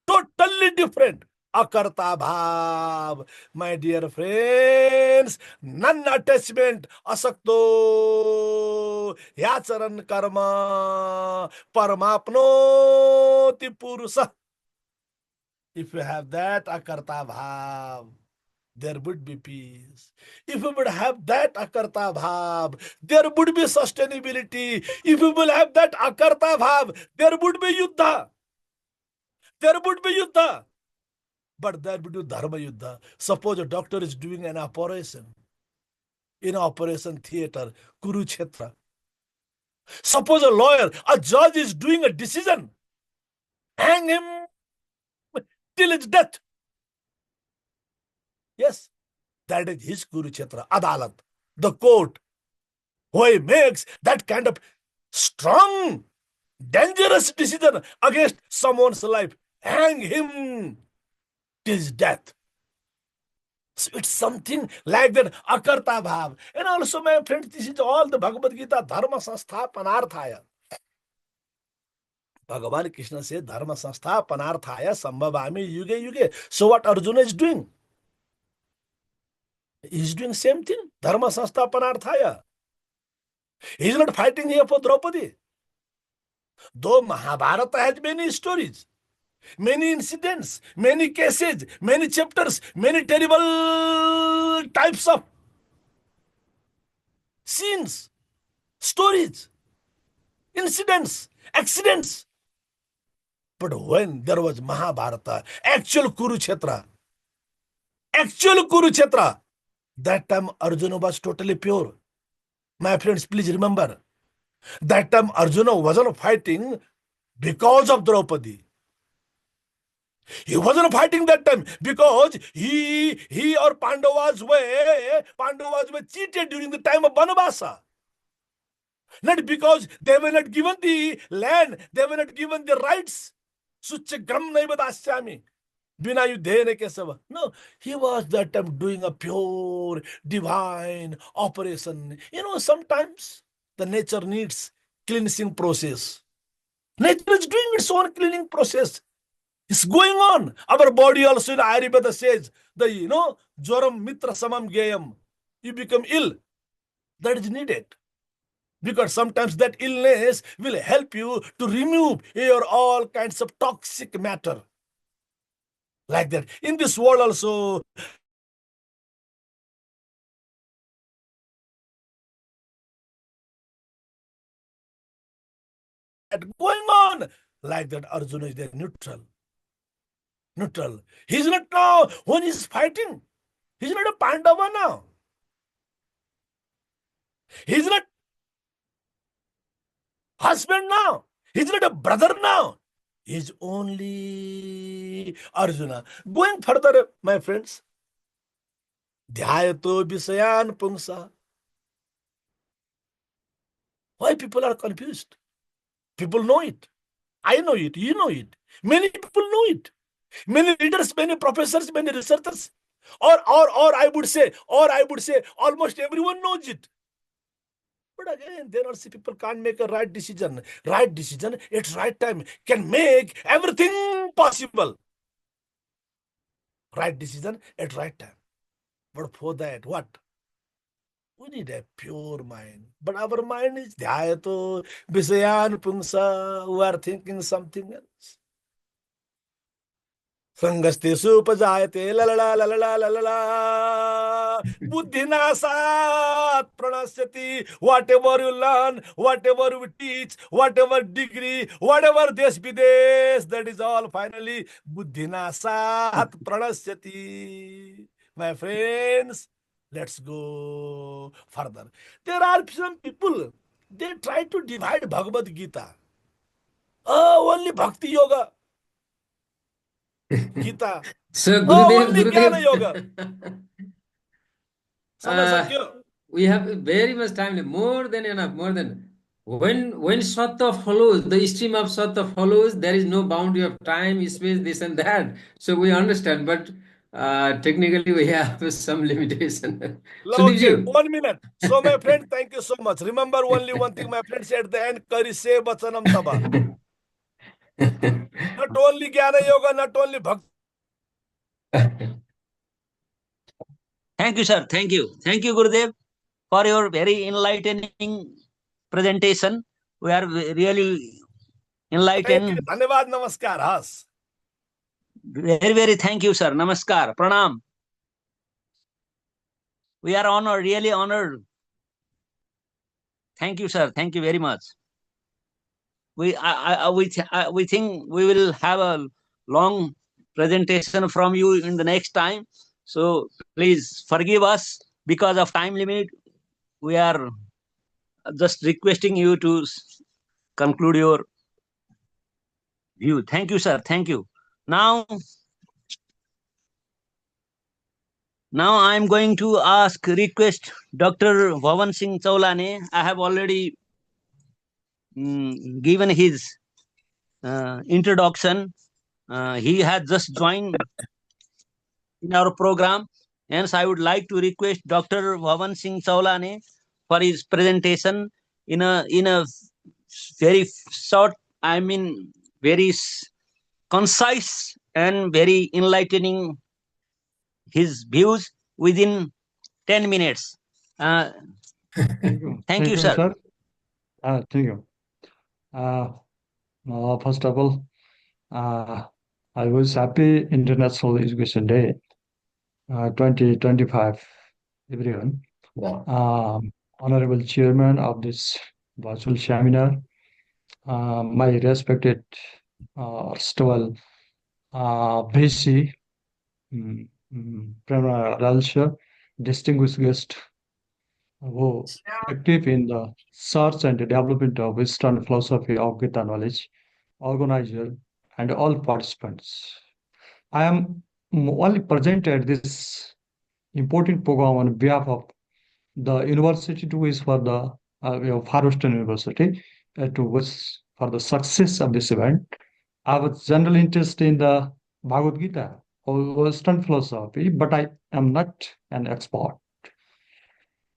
Totally different. Akarta bhav. My dear friends, non-attachment, asakto, yacharan karma, paramapnoti purusa. If you have that akarta bhav, there would be peace. If you would have that akarta bhav, there would be sustainability. If you will have that akarta bhav, there would be yuddha. There would be yuddha. But there would be dharma yuddha. Suppose a doctor is doing an operation in operation theater, Kurukshetra. Suppose a lawyer, a judge is doing a decision. Hang him till his death. Yes, that is his Kurukshetra, Adalat, the court, who he makes that kind of strong, dangerous decision against someone's life. Hang him till his death. So it's something like that, akarta bhav. And also, my friends, this is all the Bhagavad Gita, dharma sanstha panarthaya. Bhagavan Krishna says, dharma sanstha panarthaya sambhavami yuge yuge. So what Arjuna is doing? He's doing same thing, dharma sanstha panarthaya. He's not fighting here for Draupadi. Though Mahabharata has many stories, many incidents, many cases, many chapters, many terrible types of scenes, stories, incidents, accidents. But when there was Mahabharata, actual Kurukshetra, that time Arjuna was totally pure. My friends, please remember, That time Arjuna wasn't fighting because of Draupadi. He wasn't fighting that time because he or Pandavas were cheated during the time of Banavasa. Not because they were not given the land, they were not given the rights. Suchagram naivadasyami. Bina yudhene kesava. No, he was that time doing a pure divine operation. Sometimes the nature needs cleansing process. Nature is doing its own cleaning process. It's going on. Our body also in Ayurveda says, Joram Mitra Samam Gayam. You become ill. That is needed. Because sometimes that illness will help you to remove your all kinds of toxic matter. Like that. In this world also, going on. Like that, Arjuna is there, neutral. Neutral. He's not now, when he's fighting, he's not a Pandava now. He's not husband now. He's not a brother now. He's only Arjuna. Going further, my friends. Dhyayato Visayan Pungsa. Why people are confused? People know it. I know it. You know it. Many people know it. Many leaders, many professors, many researchers, or I would say, almost everyone knows it. But again, then also people can't make a right decision. Right decision at right time can make everything possible. Right decision at right time. But for that, what? We need a pure mind. But our mind is dhyato, visayan pungsa, we are thinking something else. Sangaste supajayate lalala lalala lalala buddhinasat pranasyati. Whatever you learn, whatever you teach, whatever degree, whatever desh bidesh, that is all finally buddhinasat pranasyati. My friends, let's go further. There are some people, they try to divide Bhagavad Gita. Oh, only Bhakti Yoga. Gita. So Only Jnana Yoga. We have very much time, more than enough, more than. When Sattva follows, the stream of Sattva follows, there is no boundary of time, space, this and that. So we understand, but technically we have some limitation. Okay, 1 minute. So my friend, thank you so much. Remember only one thing my friend said at the end, Kari se bachanam taba. Not only Jnana Yoga, not only Bhakti. Thank you, sir. Thank you. Thank you, Gurudev, for your very enlightening presentation. We are really enlightened. Thank you. Dhanyavad, namaskar. Has. Very, very thank you, sir. Namaskar. Pranam. We are honored, really honored. Thank you, sir. Thank you very much. We think we will have a long presentation from you in the next time. So please forgive us because of time limit. We are just requesting you to conclude your view. Thank you, sir. Thank you. Now I am going to request Dr. Bhavan Singh Chaulane. I have already given his introduction. He has just joined in our program. Hence, I would like to request Dr. Bhavan Singh Chaulane for his presentation in a very short, very concise and very enlightening his views within 10 minutes. Thank you, sir. Thank you. First of all, I was happy International Education Day 2025, everyone. Yeah. Honorable Chairman of this virtual seminar, my respected Stowell VC, Prema Ralsha, distinguished guest, who active in the search and development of Western philosophy of Gita knowledge, organizer, and all participants. I am only present at this important program on behalf of the university to wish for the Far Western University to wish for the success of this event. I was general interest in the Bhagavad Gita or Western philosophy, but I am not an expert.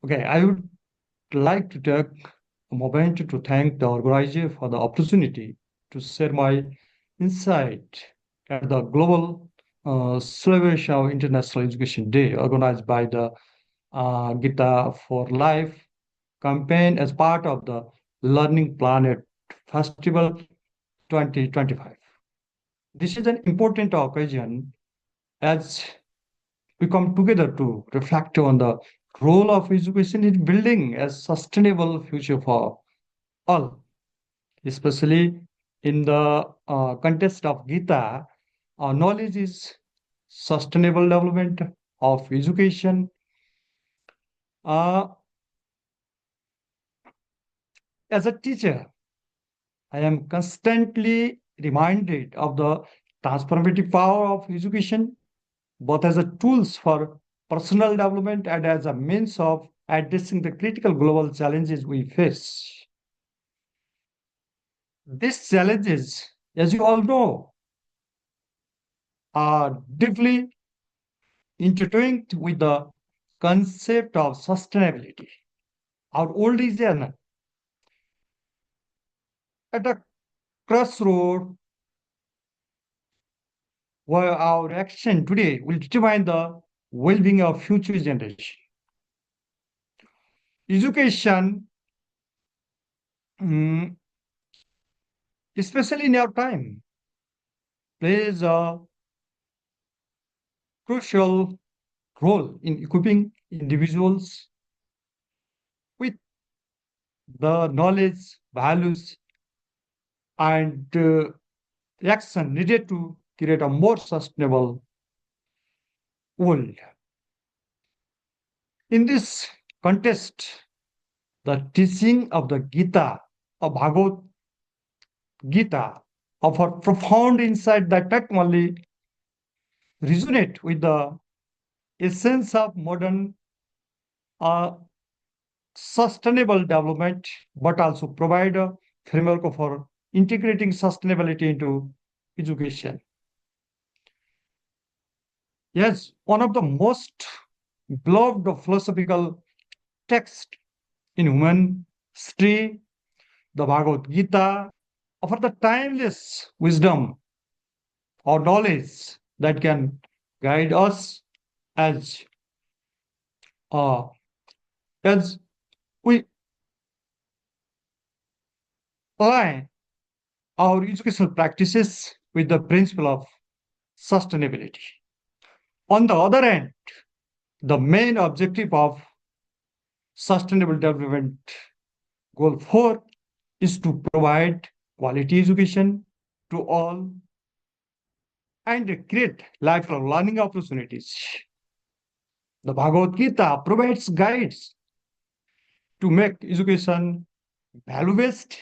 Okay, I would like to take a moment to thank the organizer for the opportunity to share my insight at the global celebration of International Education Day organized by the Gita4Life Campaign as part of the Learning Planet Festival 2025. This is an important occasion as we come together to reflect on the role of education in building a sustainable future for all, especially in the context of Gita. Knowledge is sustainable development of education. Uh, as a teacher, I am constantly reminded of the transformative power of education, both as a tools for personal development and as a means of addressing the critical global challenges we face. These challenges, as you all know, are deeply intertwined with the concept of sustainability. Our old is at a crossroad where our action today will determine the well-being of future generation. Education, especially in our time, plays a crucial role in equipping individuals with the knowledge, values, and action needed to create a more sustainable world. In this context, the teaching of the Gita, of Bhagavad Gita, offer profound insight that not only resonate with the essence of modern uh, sustainable development, but also provide a framework for integrating sustainability into education. Yes, one of the most beloved philosophical texts in human history, the Bhagavad Gita, offer the timeless wisdom or knowledge that can guide us as uh, as we align our educational practices with the principle of sustainability. On the other hand, the main objective of Sustainable Development Goal 4 is to provide quality education to all and create lifelong learning opportunities. The Bhagavad Gita provides guides to make education value-based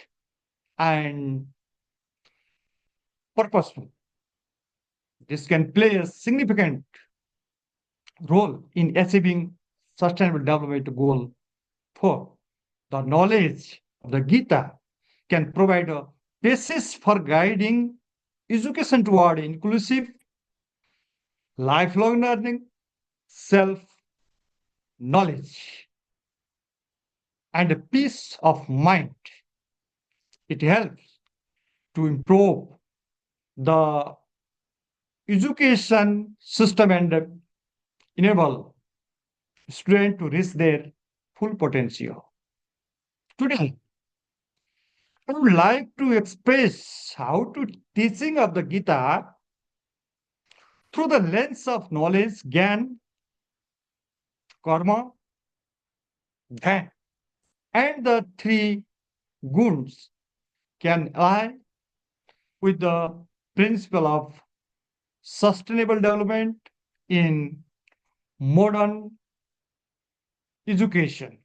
and purposeful. This can play a significant role in achieving Sustainable Development Goal 4. The knowledge of the Gita can provide a basis for guiding education toward inclusive, lifelong learning, self-knowledge, and a peace of mind. It helps to improve the education system and enable students to reach their full potential. Today, I would like to express how to teaching of the Gita through the lens of knowledge, gyan, karma, dhan, and the three guns can align with the principle of sustainable development in modern education.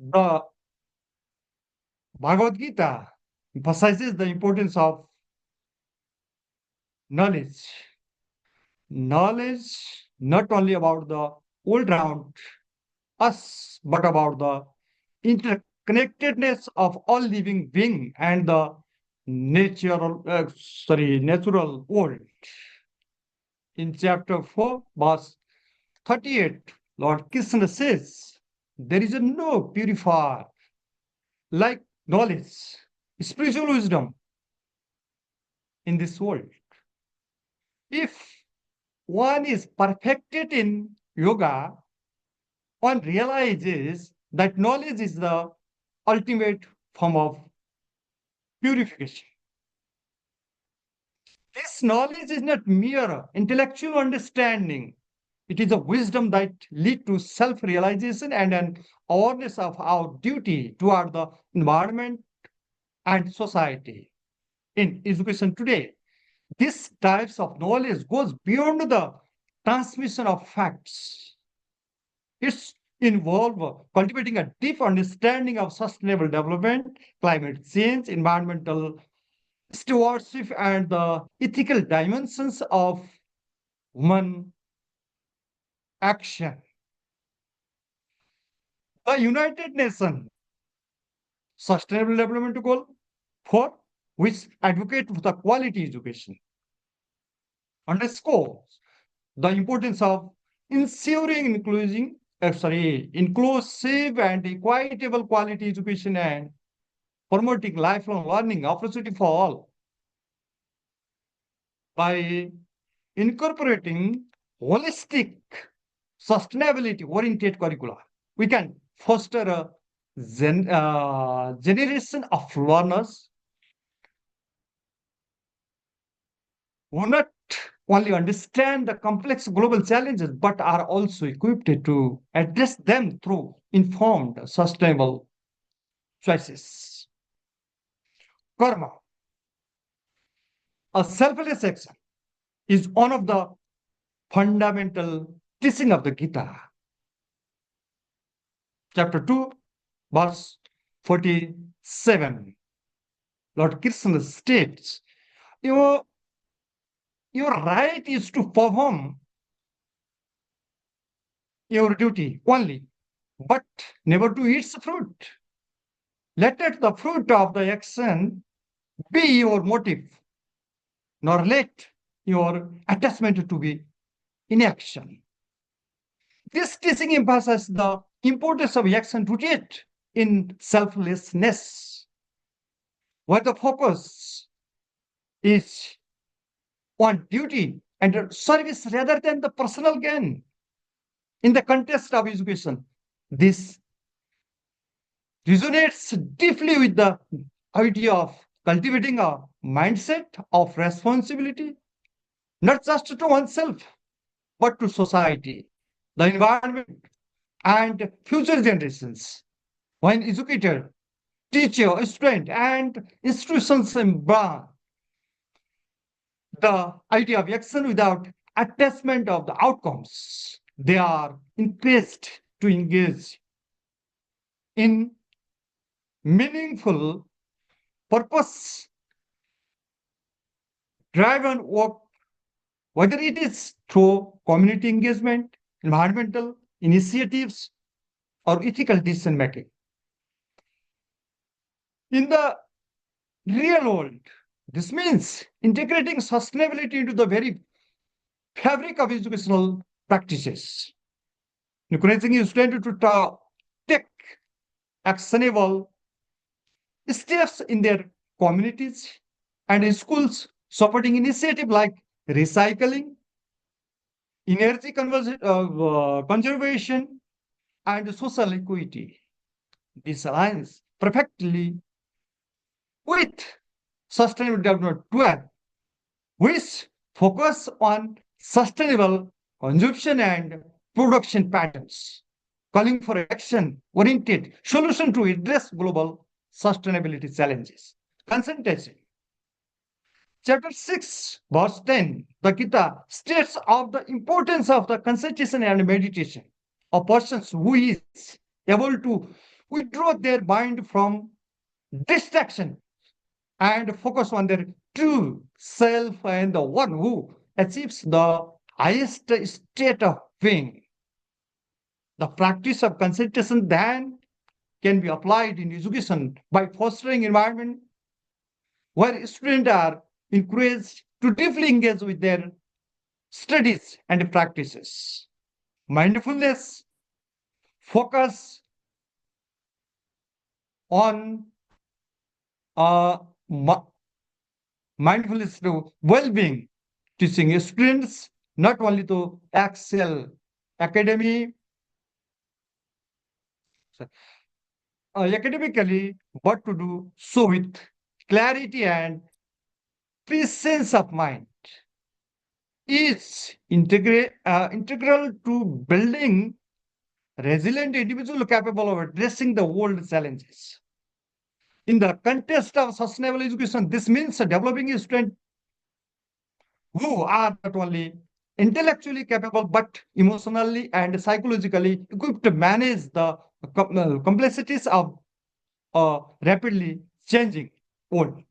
The Bhagavad Gita emphasizes the importance of knowledge. Knowledge not only about the world around us, but about the interconnectedness of all living being and the natural world. In chapter 4, verse 38, Lord Krishna says, there is no purifier like knowledge, spiritual wisdom in this world. If one is perfected in yoga, one realizes that knowledge is the ultimate form of purification. This knowledge is not mere intellectual understanding. It is a wisdom that leads to self-realization and an awareness of our duty toward the environment and society. In education today, this types of knowledge goes beyond the transmission of facts. It's involve cultivating a deep understanding of sustainable development, climate change, environmental stewardship, and the ethical dimensions of human action. The United Nations Sustainable Development Goal 4, which advocate for the quality education, underscores the importance of ensuring inclusive and equitable quality education and promoting lifelong learning opportunity for all. By incorporating holistic, sustainability-oriented curricula, we can foster a generation of learners who not only understand the complex global challenges, but are also equipped to address them through informed, sustainable choices. Karma, a selfless action, is one of the fundamental teaching of the Gita. Chapter 2, verse 47. Lord Krishna states, your right is to perform your duty only, but never to eat fruit. Let not the fruit of the action be your motive, nor let your attachment to be inaction. This teaching emphasizes the importance of action rooted in selflessness, where the focus is on duty and service rather than the personal gain. In the context of education, this resonates deeply with the idea of cultivating a mindset of responsibility, not just to oneself, but to society, the environment, and future generations. When educator, teacher, student, and institutions embrace the idea of action without attachment of the outcomes, they are encouraged to engage in meaningful, purpose-driven work, whether it is through community engagement, environmental initiatives, or ethical decision making. In the real world, this means integrating sustainability into the very fabric of educational practices, encouraging students to take actionable steps in their communities and in schools, supporting initiatives like recycling, energy conservation, and social equity. This aligns perfectly with Sustainable Development 12, which focus on sustainable consumption and production patterns, calling for action-oriented solution to address global sustainability challenges. Concentration. Chapter 6, verse 10, the Gita states of the importance of the concentration and meditation. A person who is able to withdraw their mind from distraction and focus on their true self and the one who achieves the highest state of being. The practice of concentration then can be applied in education by fostering environment where students are encouraged to deeply engage with their studies and practices. Mindfulness focus on uh, mi- mindfulness to well-being, teaching students not only to excel academy, academically, but to do so with clarity and presence of mind is integral to building resilient individual capable of addressing the world challenges. In the context of sustainable education, this means developing students who are not only intellectually capable but emotionally and psychologically equipped to manage the complexities of a rapidly changing world.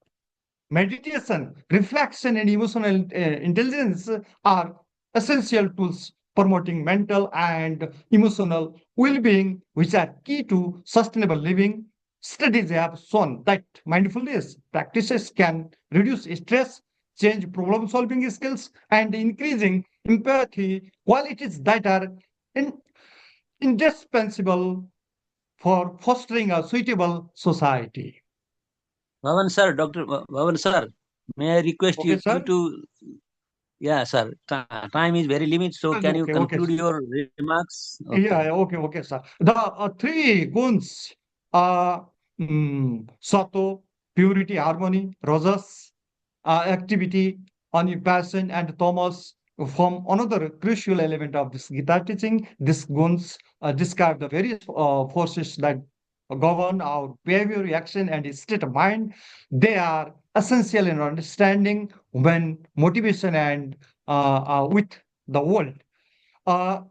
Meditation, reflection, and emotional intelligence are essential tools promoting mental and emotional well-being, which are key to sustainable living. Studies have shown that mindfulness practices can reduce stress, change problem-solving skills, and increasing empathy, qualities that are in- indispensable for fostering a suitable society. Bhavan sir, Dr. Bhavan sir, may I request Okay, you sir? to, yeah, sir, time is very limited, so can you Okay, conclude sir. your remarks? Yeah, okay, sir. The three guns are sato, purity, harmony, rajas, activity, passion, and Thomas form another crucial element of this Gita teaching. These guns describe the various forces that govern our behavior, reaction, and state of mind. They are essential in understanding when motivation and with the world. Uh,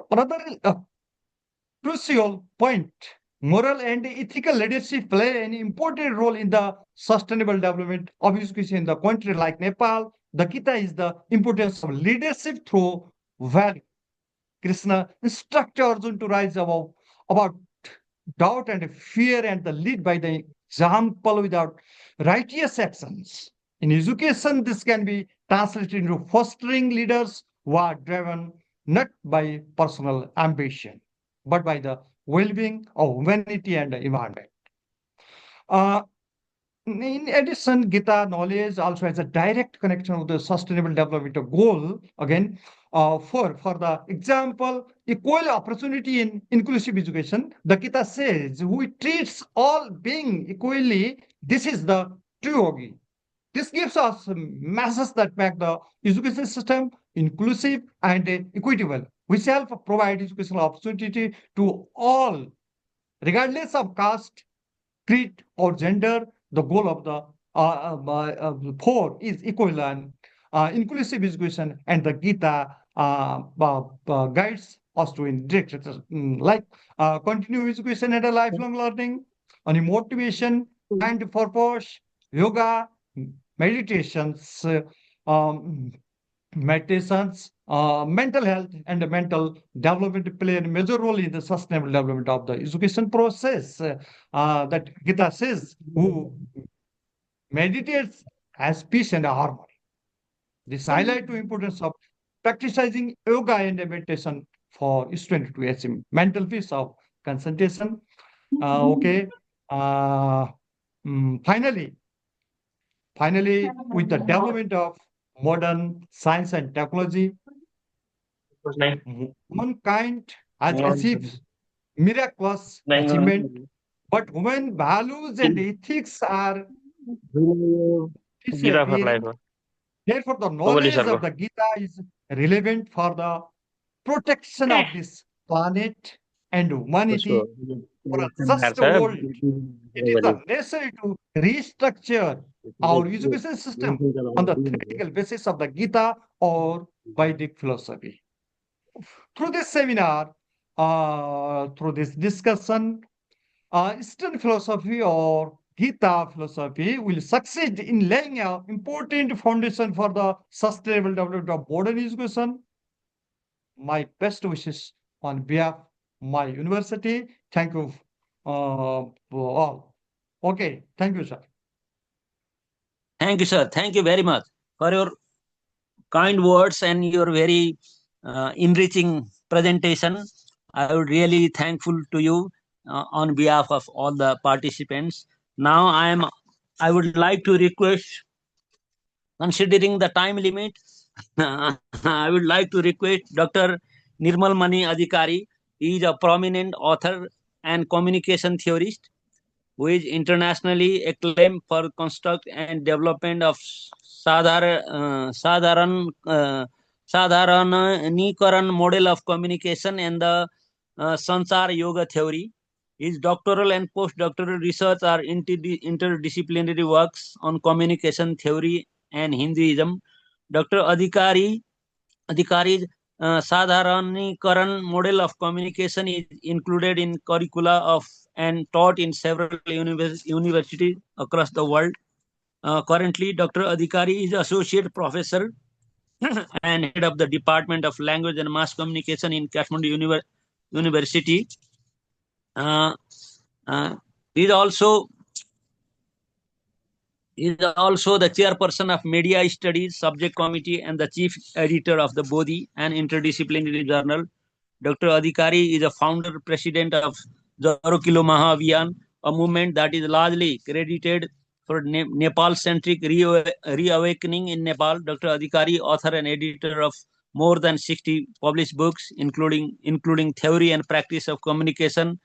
Another crucial point, moral and ethical leadership play an important role in the sustainable development of education in the country like Nepal. The Gita is the importance of leadership through value. Krishna instructed Arjuna to rise above about doubt and fear and the lead by the example without righteous actions. In education, this can be translated into fostering leaders who are driven not by personal ambition, but by the well-being of humanity and the environment. Uh, in addition, Gita knowledge also has a direct connection with the sustainable development goal. Again, for the example, equal opportunity in inclusive education, the Gita says, who treats all being equally, this is the true yogi. This gives us messages that make the education system inclusive and equitable, which help provide educational opportunity to all, regardless of caste, creed, or gender. The goal of the four is equal and inclusive education, and the Gita guides us to in direction like continuous education and a lifelong learning, on motivation and purpose, yoga, meditations, um, mental health, and mental development play a major role in the sustainable development of the education process. That Gita says, who meditates has peace and harmony. This highlight the importance of practicing yoga and meditation for students to achieve mental peace of concentration. Okay. Uh, finally, with the development of modern science and technology, mankind has achieved miraculous achievement, but human values and ethics are disappearing. Therefore, the knowledge of the Gita is relevant for the protection of this planet and humanity for a just world. It is necessary to restructure our education system on the theoretical basis of the Gita or Vedic philosophy. Through this seminar, through this discussion, Eastern philosophy or Gita philosophy will succeed in laying an important foundation for the sustainable development of modern education. My best wishes on behalf of my university. Thank you for all. Okay, thank you, sir. Thank you, sir. Thank you very much for your kind words and your very enriching presentation. I would really thankful to you on behalf of all the participants. Now I would like to request, considering the time limit, I would like to request Dr. Nirmal Mani Adhikari. He is a prominent author and communication theorist who is internationally acclaimed for construct and development of Sadharanikaran model of communication and the Sansar Yoga theory. His doctoral and postdoctoral research are interdisciplinary works on communication theory and Hinduism. Dr. Adhikari's Sadharanikaran model of communication is included in curricula of and taught in several universities across the world. Currently, Dr. Adhikari is associate professor and head of the Department of Language and Mass Communication in Kathmandu University. He is also the chairperson of Media Studies Subject Committee and the chief editor of the Bodhi, an interdisciplinary journal. Dr. Adhikari is a founder president of Zaro Kilo Mahaabhiyan, a movement that is largely credited for Nepal-centric reawakening in Nepal. Dr. Adhikari, author and editor of more than 60 published books, including Theory and Practice of Communication,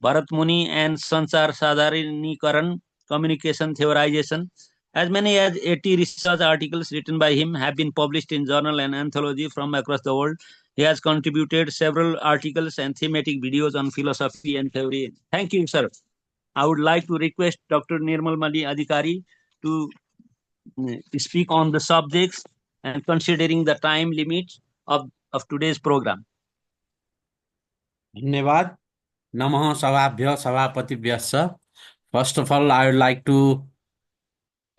Bharat Muni, and Sansar Sadharanikaran, Communication Theorization. As many as 80 research articles written by him have been published in journal and anthology from across the world. He has contributed several articles and thematic videos on philosophy and theory. Thank you, sir. I would like to request Dr. Nirmal Mani Adhikari to speak on the subjects and considering the time limit of today's program. धन्यवाद. Namaha Savabhya Savapatibhyascha. First of all, I would like to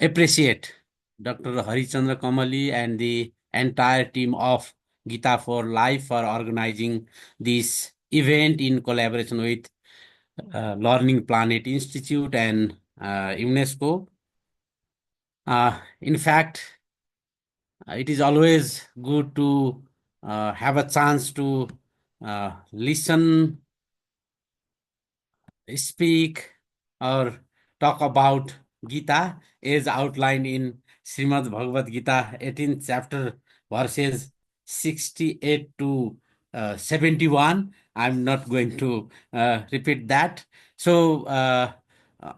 appreciate Dr. Harichandra Kamali and the entire team of Gita4Life for organizing this event in collaboration with Learning Planet Institute and UNESCO. In fact, it is always good to have a chance to listen, speak, or talk about Gita as outlined in Srimad Bhagvat Gita 18th chapter verses 68 to 71. I'm not going to repeat that. So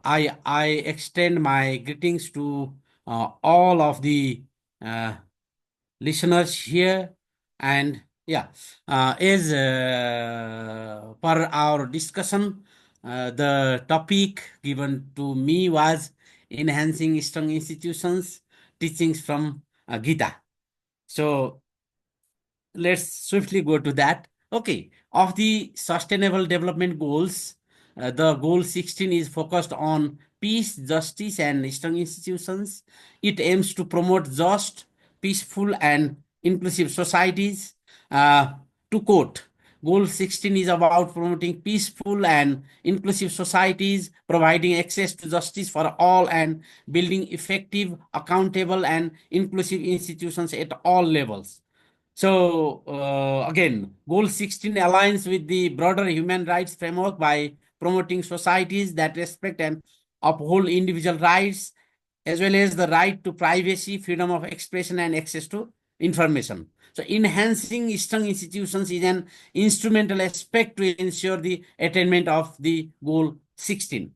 I extend my greetings to all of the listeners here, and as per our discussion, the topic given to me was enhancing strong institutions, teachings from Gita. So let's swiftly go to that. Okay, of the Sustainable Development Goals, the goal 16 is focused on peace, justice, and strong institutions. It aims to promote just, peaceful, and inclusive societies. To quote, Goal 16 is about promoting peaceful and inclusive societies, providing access to justice for all, and building effective, accountable, and inclusive institutions at all levels. So again, Goal 16 aligns with the broader human rights framework by promoting societies that respect and uphold individual rights, as well as the right to privacy, freedom of expression, and access to information. So enhancing strong institutions is an instrumental aspect to ensure the attainment of the Goal 16.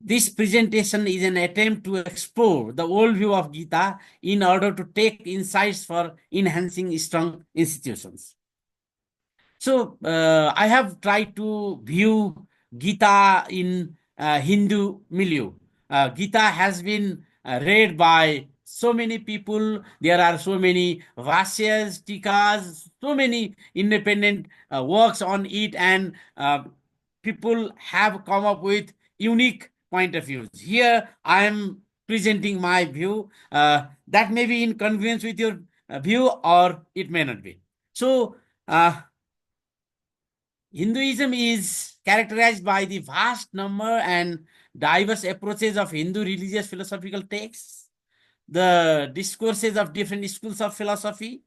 This presentation is an attempt to explore the worldview of Gita in order to take insights for enhancing strong institutions. So I have tried to view Gita in Hindu milieu. Gita has been read by so many people, there are so many Vashyas, Tikas, so many independent works on it, and people have come up with unique point of views. Here I am presenting my view. That may be in congruence with your view, or it may not be. So Hinduism is characterized by the vast number and diverse approaches of Hindu religious philosophical texts, the discourses of different schools of philosophy,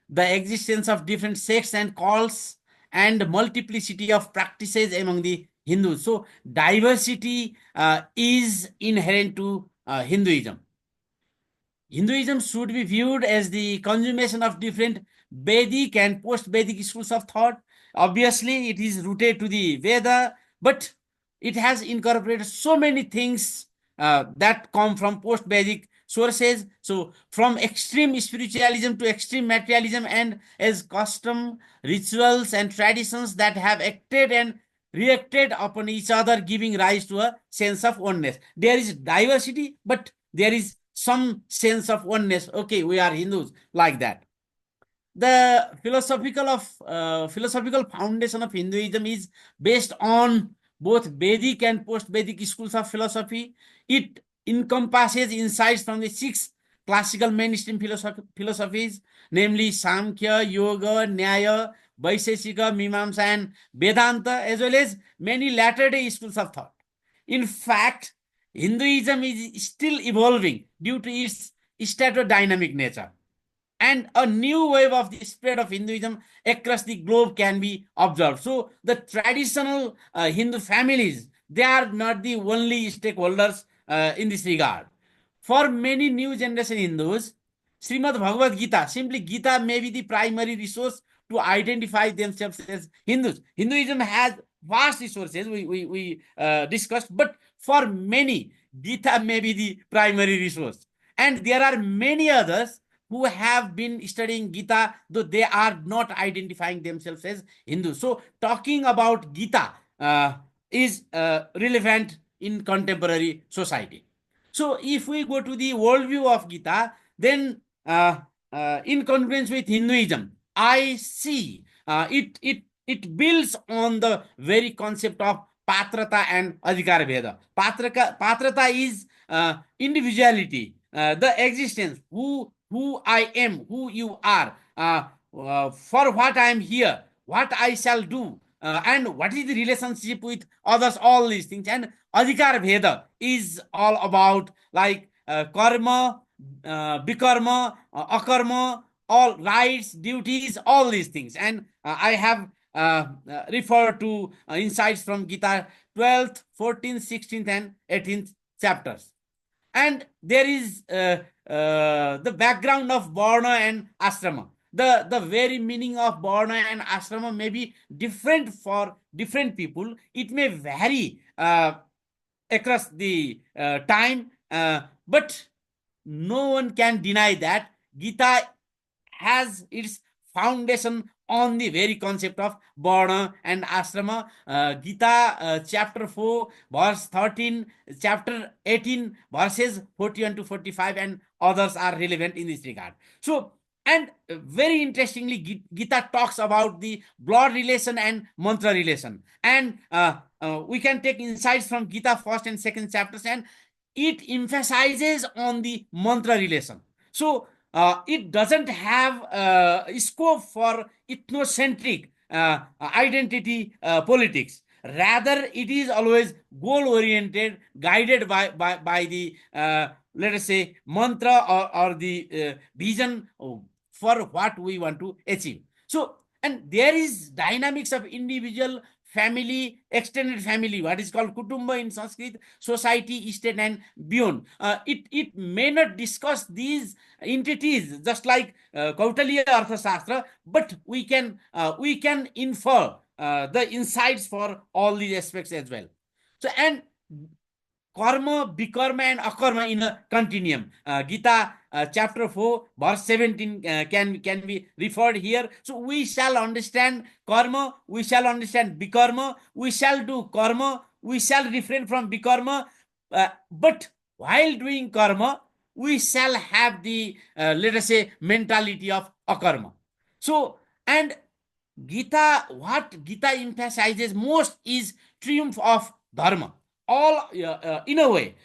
the existence of different sects and cults, and multiplicity of practices among the Hindus. So diversity is inherent to Hinduism. Hinduism should be viewed as the consummation of different Vedic and post-Vedic schools of thought. Obviously, it is rooted to the Veda, but it has incorporated so many things that come from post-Vedic sources. So, from extreme spiritualism to extreme materialism, and as custom, rituals, and traditions that have acted and reacted upon each other, giving rise to a sense of oneness. There is diversity, but there is some sense of oneness. Okay, we are Hindus, like that. The philosophical foundation of Hinduism is based on both Vedic and post-Vedic schools of philosophy. It encompasses insights from the 6 classical mainstream philosophies, namely Samkhya, Yoga, Nyaya, Vaisheshika, Mimamsa, and Vedanta, as well as many latter-day schools of thought. In fact, Hinduism is still evolving due to its statodynamic nature, and a new wave of the spread of Hinduism across the globe can be observed. So the traditional Hindu families, they are not the only stakeholders in this regard. For many new generation Hindus, Srimad Bhagvat Gita, simply Gita, may be the primary resource to identify themselves as Hindus. Hinduism has vast resources, we discussed, but for many, Gita may be the primary resource. And there are many others who have been studying Gita, though they are not identifying themselves as Hindus. So talking about Gita is relevant in contemporary society. So if we go to the worldview of Gita, then in congruence with Hinduism, I see it builds on the very concept of patrata and adhikar bheda. Patrata is individuality, the existence, who I am, who you are, for what I am here, what I shall do, and what is the relationship with others, all these things. And adhikar bheda is all about like karma, bikarma, akarma, all rights, duties, all these things. And I have referred to insights from Gita 12th, 14th, 16th, and 18th chapters. And there is the background of Varna and Ashrama. The very meaning of Varna and Ashrama may be different for different people. It may vary across the time, but no one can deny that Gita has its foundation on the very concept of Varna and Ashrama. Gita chapter 4 verse 13, chapter 18 verses 41 to 45, and others are relevant in this regard. So, and very interestingly, Gita talks about the blood relation and mantra relation. And we can take insights from Gita first and second chapters, and it emphasizes on the mantra relation. So it doesn't have scope for ethnocentric identity politics. Rather, it is always goal-oriented, guided by the, let us say, mantra or the vision for what we want to achieve. So, and there is dynamics of individual, family, extended family, what is called kutumba in Sanskrit, society, state, and beyond. It may not discuss these entities just like Kautilya Arthashastra, but we can infer the insights for all these aspects as well. So, and karma, bikarma, and akarma in a continuum. Gita chapter 4 verse 17 can be referred here. So we shall understand karma, we shall understand bikarma, we shall do karma, we shall refrain from bikarma, but while doing karma, we shall have the, let us say, mentality of akarma. So, and Gita, what Gita emphasizes most is triumph of dharma. All, in a way,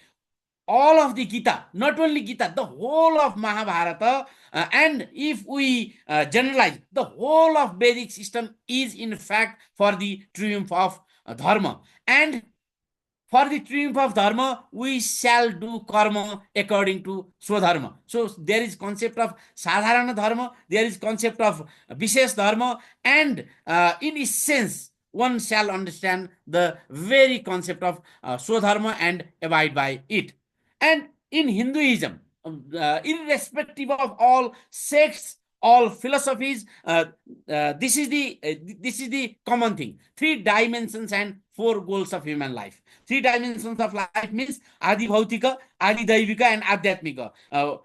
all of the Gita, not only Gita, the whole of Mahabharata, and if we generalize, the whole of Vedic system is in fact for the triumph of dharma. And for the triumph of dharma, we shall do karma according to swadharma. So there is concept of sadharana dharma, there is concept of vishesh dharma, and in essence, one shall understand the very concept of swadharma and abide by it. And in Hinduism, irrespective of all sects, all philosophies, this is the common thing: 3 dimensions and 4 goals of human life. 3 dimensions of life means adi bhautika, adi daivika, and adhyatmika.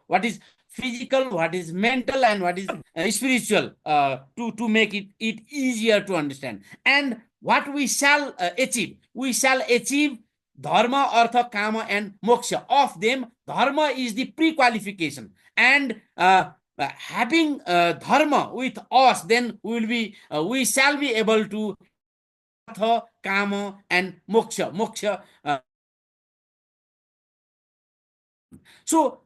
What is physical, what is mental, and what is spiritual, to make it easier to understand. And what we shall achieve, we shall achieve dharma, artha, kama, and moksha. Of them, dharma is the pre-qualification, and having dharma with us, then we shall be able to artha, kama, and moksha. So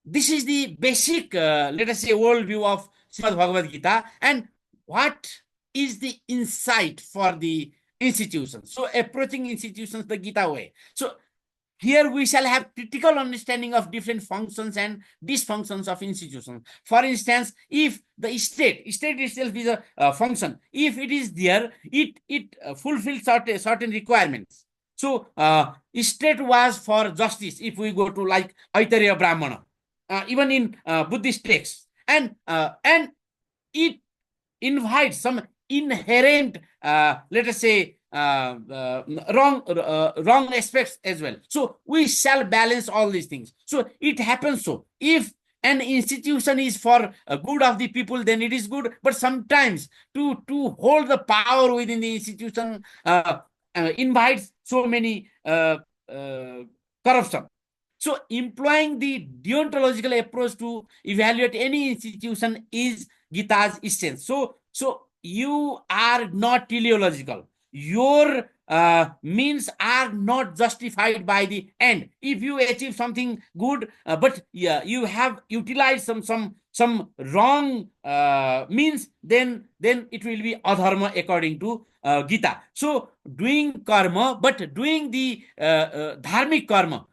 this is the basic, let us say, worldview of Srimad Bhagavad Gita. And what is the insight for the institutions? So approaching institutions the Gita way. So here we shall have critical understanding of different functions and dysfunctions of institutions. For instance, if the state itself is a function, if it is there, it fulfills certain requirements. So state was for justice, if we go to like Aitareya Brahmana, even in Buddhist texts, and it invites some inherent, let us say, wrong aspects as well. So we shall balance all these things. So it happens. So if an institution is for good of the people, then it is good. But sometimes to hold the power within the institution invites so many corruption. So employing the deontological approach to evaluate any institution is Gita's essence. So you are not teleological. Your means are not justified by the end. If you achieve something good, but you have utilized some wrong means, then it will be adharma according to Gita. So doing karma, but doing the dharmic karma,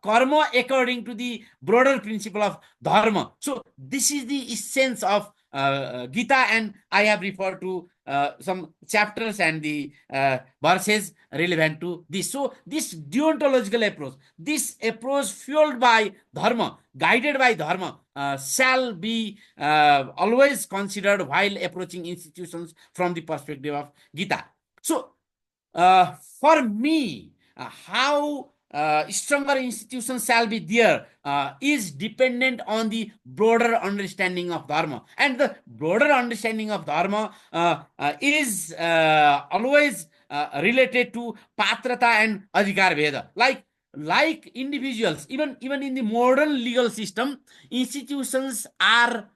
karma according to the broader principle of dharma. So this is the essence of Gita, and I have referred to some chapters and the verses relevant to this. So this deontological approach, this approach fueled by dharma, guided by dharma, shall be always considered while approaching institutions from the perspective of Gita. So for me, how stronger institutions shall be there is dependent on the broader understanding of dharma, and the broader understanding of dharma is always related to patrata and adhikar veda. Like individuals, even in the modern legal system, institutions are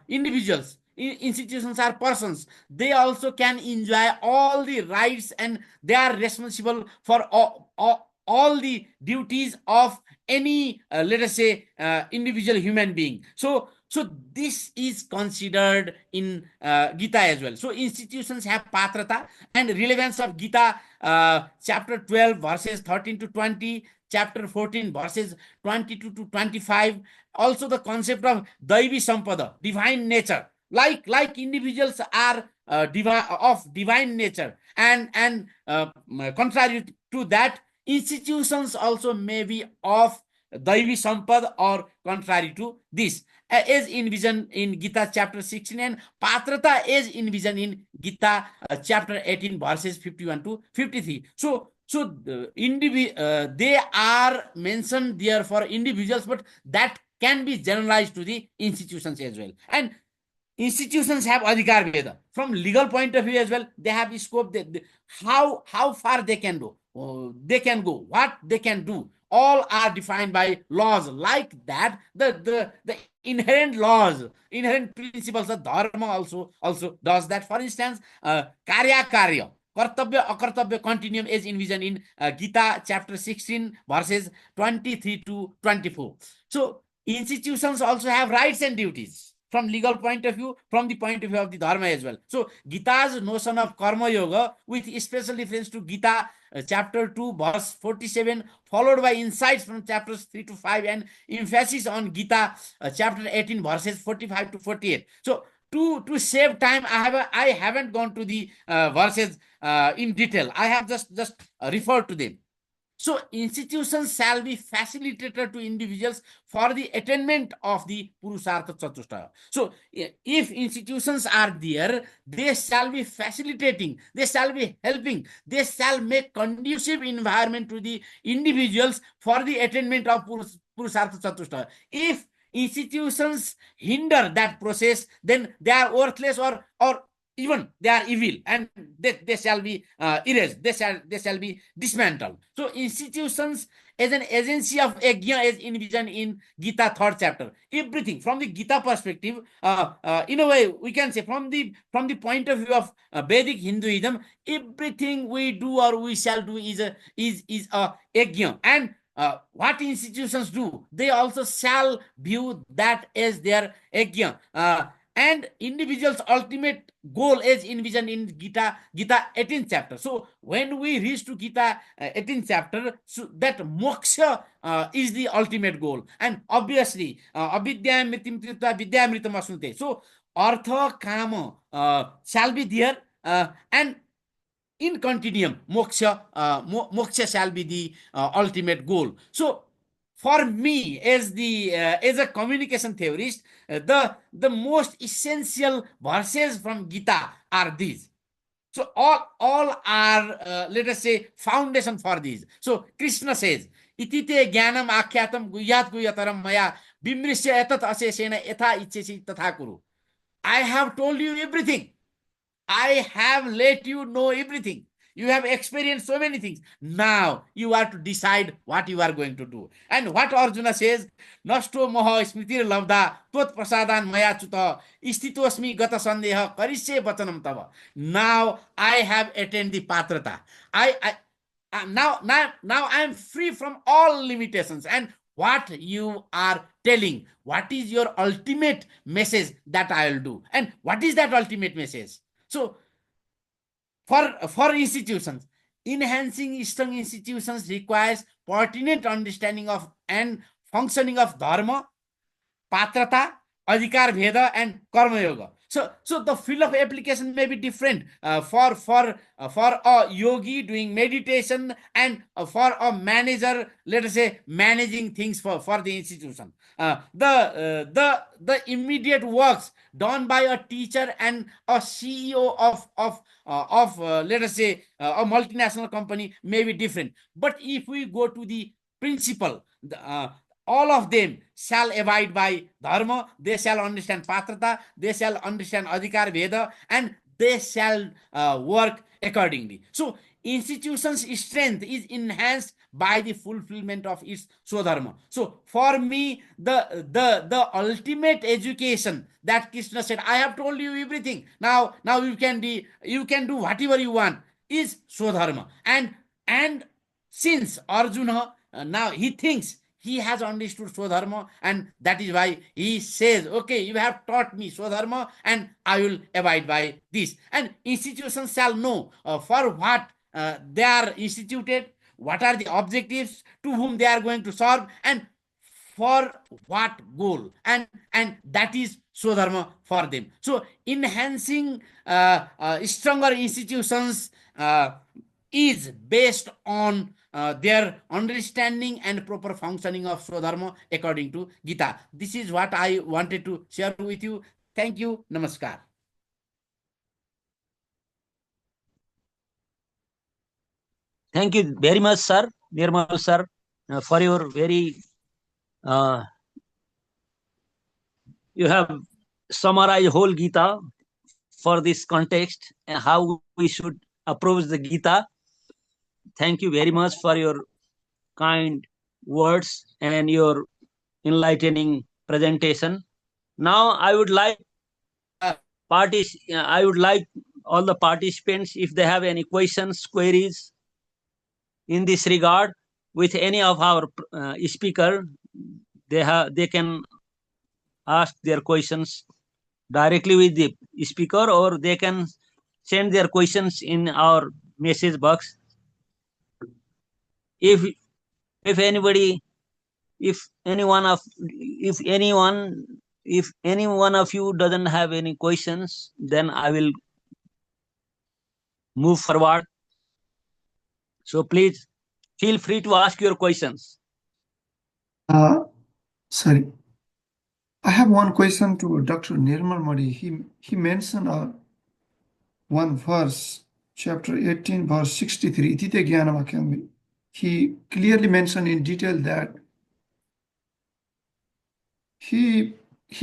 individuals. Institutions are persons. They also can enjoy all the rights, and they are responsible for all the duties of any, let us say, individual human being. So this is considered in Gita as well. So institutions have patrata, and relevance of Gita, chapter 12 verses 13 to 20, chapter 14 verses 22 to 25. Also the concept of Daivi Sampada, divine nature. Like individuals are divine nature, and contrary to that, institutions also may be of Daivi Sampad or contrary to this, as envisioned in Gita chapter 16, and Patrata is envisioned in Gita chapter 18 verses 51 to 53. So they are mentioned there for individuals, but that can be generalized to the institutions as well. And institutions have adhikar veda. From legal point of view as well, they have scope. How far they can go, what they can do, all are defined by laws. Like that, the inherent laws, inherent principles of dharma also does that. For instance, karya karya, kartavya akartavya continuum is envisioned in Gita chapter 16 verses 23 to 24. So institutions also have rights and duties from legal point of view, from the point of view of the dharma as well. So Gita's notion of karma yoga, with special reference to Gita chapter 2 verse 47, followed by insights from chapters 3 to 5, and emphasis on Gita chapter 18 verses 45 to 48. So to save time, I haven't gone to the verses in detail. I have just referred to them. So institutions shall be facilitated to individuals for the attainment of the Purusartha Chatushtaya. So if institutions are there, they shall be facilitating, they shall be helping, they shall make conducive environment to the individuals for the attainment of Purusartha Chatushtaya. If institutions hinder that process, then they are worthless, or even they are evil, and they shall be erased, they shall be dismantled. So institutions as an agency of yajna is envisioned in Gita 3rd chapter. Everything from the Gita perspective, in a way we can say, from the point of view of Vedic Hinduism, everything we do or we shall do is a yajna. And what institutions do, they also shall view that as their yajna. And individual's ultimate goal is envisioned in Gita 18th chapter. So when we reach to Gita 18th chapter, so that moksha is the ultimate goal. And obviously, avidyam mritim krita vidyamritam asnute. So artha kama shall be there, and in continuum moksha shall be the ultimate goal. So for me, as a communication theorist, the most essential verses from Gita are these. So all are let us say foundation for these. So Krishna says, "Itite jnanam akyatam guhyat guhyataram maya vimrisya etat asesena etha ichesi tatha kuru." I have told you everything. I have let you know everything. You have experienced so many things. Now you are to decide what you are going to do. And what Arjuna says, Nasto moha smritir lavda tot prasadan maya chuta istitosmi gata sandeha karisye vachanam tava. Now I have attained the patrata. Now I am free from all limitations. And what you are telling, what is your ultimate message that I will do? And what is that ultimate message? So for institutions, enhancing strong institutions requires pertinent understanding of and functioning of dharma, patrata, adhikar bheda, and karma yoga. So the field of application may be different for a yogi doing meditation, and for a manager, let us say, managing things for the institution. The immediate works done by a teacher and a CEO of let us say a multinational company may be different. But if we go to the principle, all of them shall abide by dharma, they shall understand patrata, they shall understand adhikar veda, and they shall work accordingly. So institution's strength is enhanced by the fulfillment of its swadharma. So for me, the ultimate education that Krishna said, I have told you everything. Now you can do whatever you want, is swadharma. And since Arjuna now he thinks he has understood Swadharma, and that is why he says, okay, you have taught me Swadharma, and I will abide by this. And institutions shall know for what they are instituted, what are the objectives, to whom they are going to serve, and for what goal, and that is Swadharma for them. So enhancing stronger institutions is based on their understanding and proper functioning of Swadharma according to Gita. This is what I wanted to share with you. Thank you. Namaskar. Thank you very much, sir, Nirmal sir, for your very, you have summarized whole Gita for this context and how we should approach the Gita. Thank you very much for your kind words and your enlightening presentation. Now I would like all the participants, if they have any questions, queries in this regard with any of our speaker, they can ask their questions directly with the speaker, or they can send their questions in our message box. If anybody, if any one of you doesn't have any questions, then I will move forward. So please feel free to ask your questions. Sorry. I have one question to Dr. Nirmal Modi. He mentioned one verse, chapter 18, verse 63. Tite Jnana Vakyam. He clearly mentioned in detail that he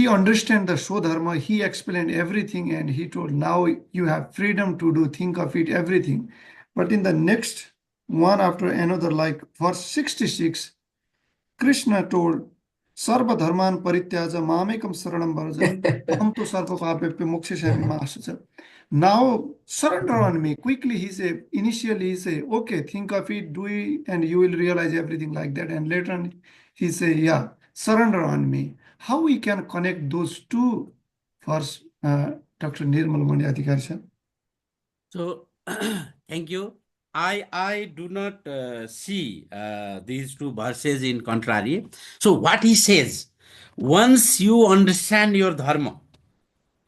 understand the Shodharma, he explained everything, and he told, now you have freedom to do, think of it, everything. But in the next one after another, like verse 66, Krishna told, Sarva Dharman Parityaja Mamekam Saranam Bharja, Aham tu sarva papepya mokshasami mahasacha. Now surrender on me. Quickly initially he say, okay, think of it, do it, and you will realize everything like that. And later on he say, yeah, surrender on me. How we can connect those two verse, Dr. Nirmal Modi Adhikari sir? So, thank you. I do not see these two verses in contrary. So what he says, once you understand your dharma,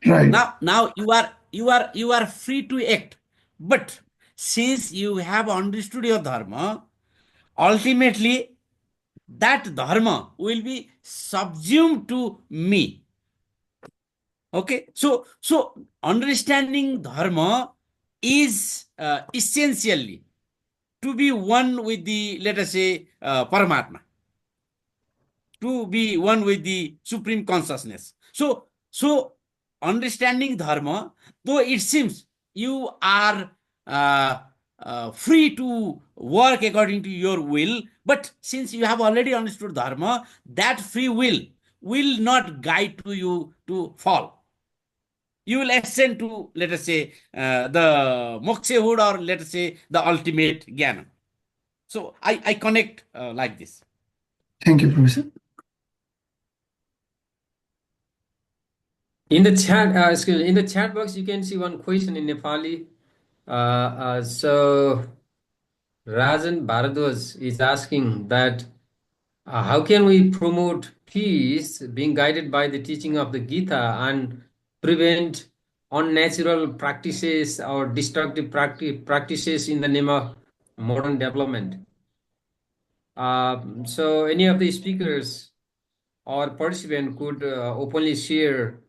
Right. now you are free to act. But since you have understood your dharma, ultimately that dharma will be subsumed to me. Okay, so understanding dharma is essentially to be one with the, let us say, Paramatma, to be one with the supreme consciousness. So understanding dharma, though it seems you are free to work according to your will, but since you have already understood dharma, that free will not guide to you to fall. You will ascend to, let us say, the mokshahood, or let us say the ultimate jnana. So I connect like this. Thank you, Professor. In the chat, in the chat box, you can see one question in Nepali. So Rajan Bharadwaj is asking that how can we promote peace being guided by the teaching of the Gita and prevent unnatural practices or destructive practices in the name of modern development? So any of the speakers or participant could openly share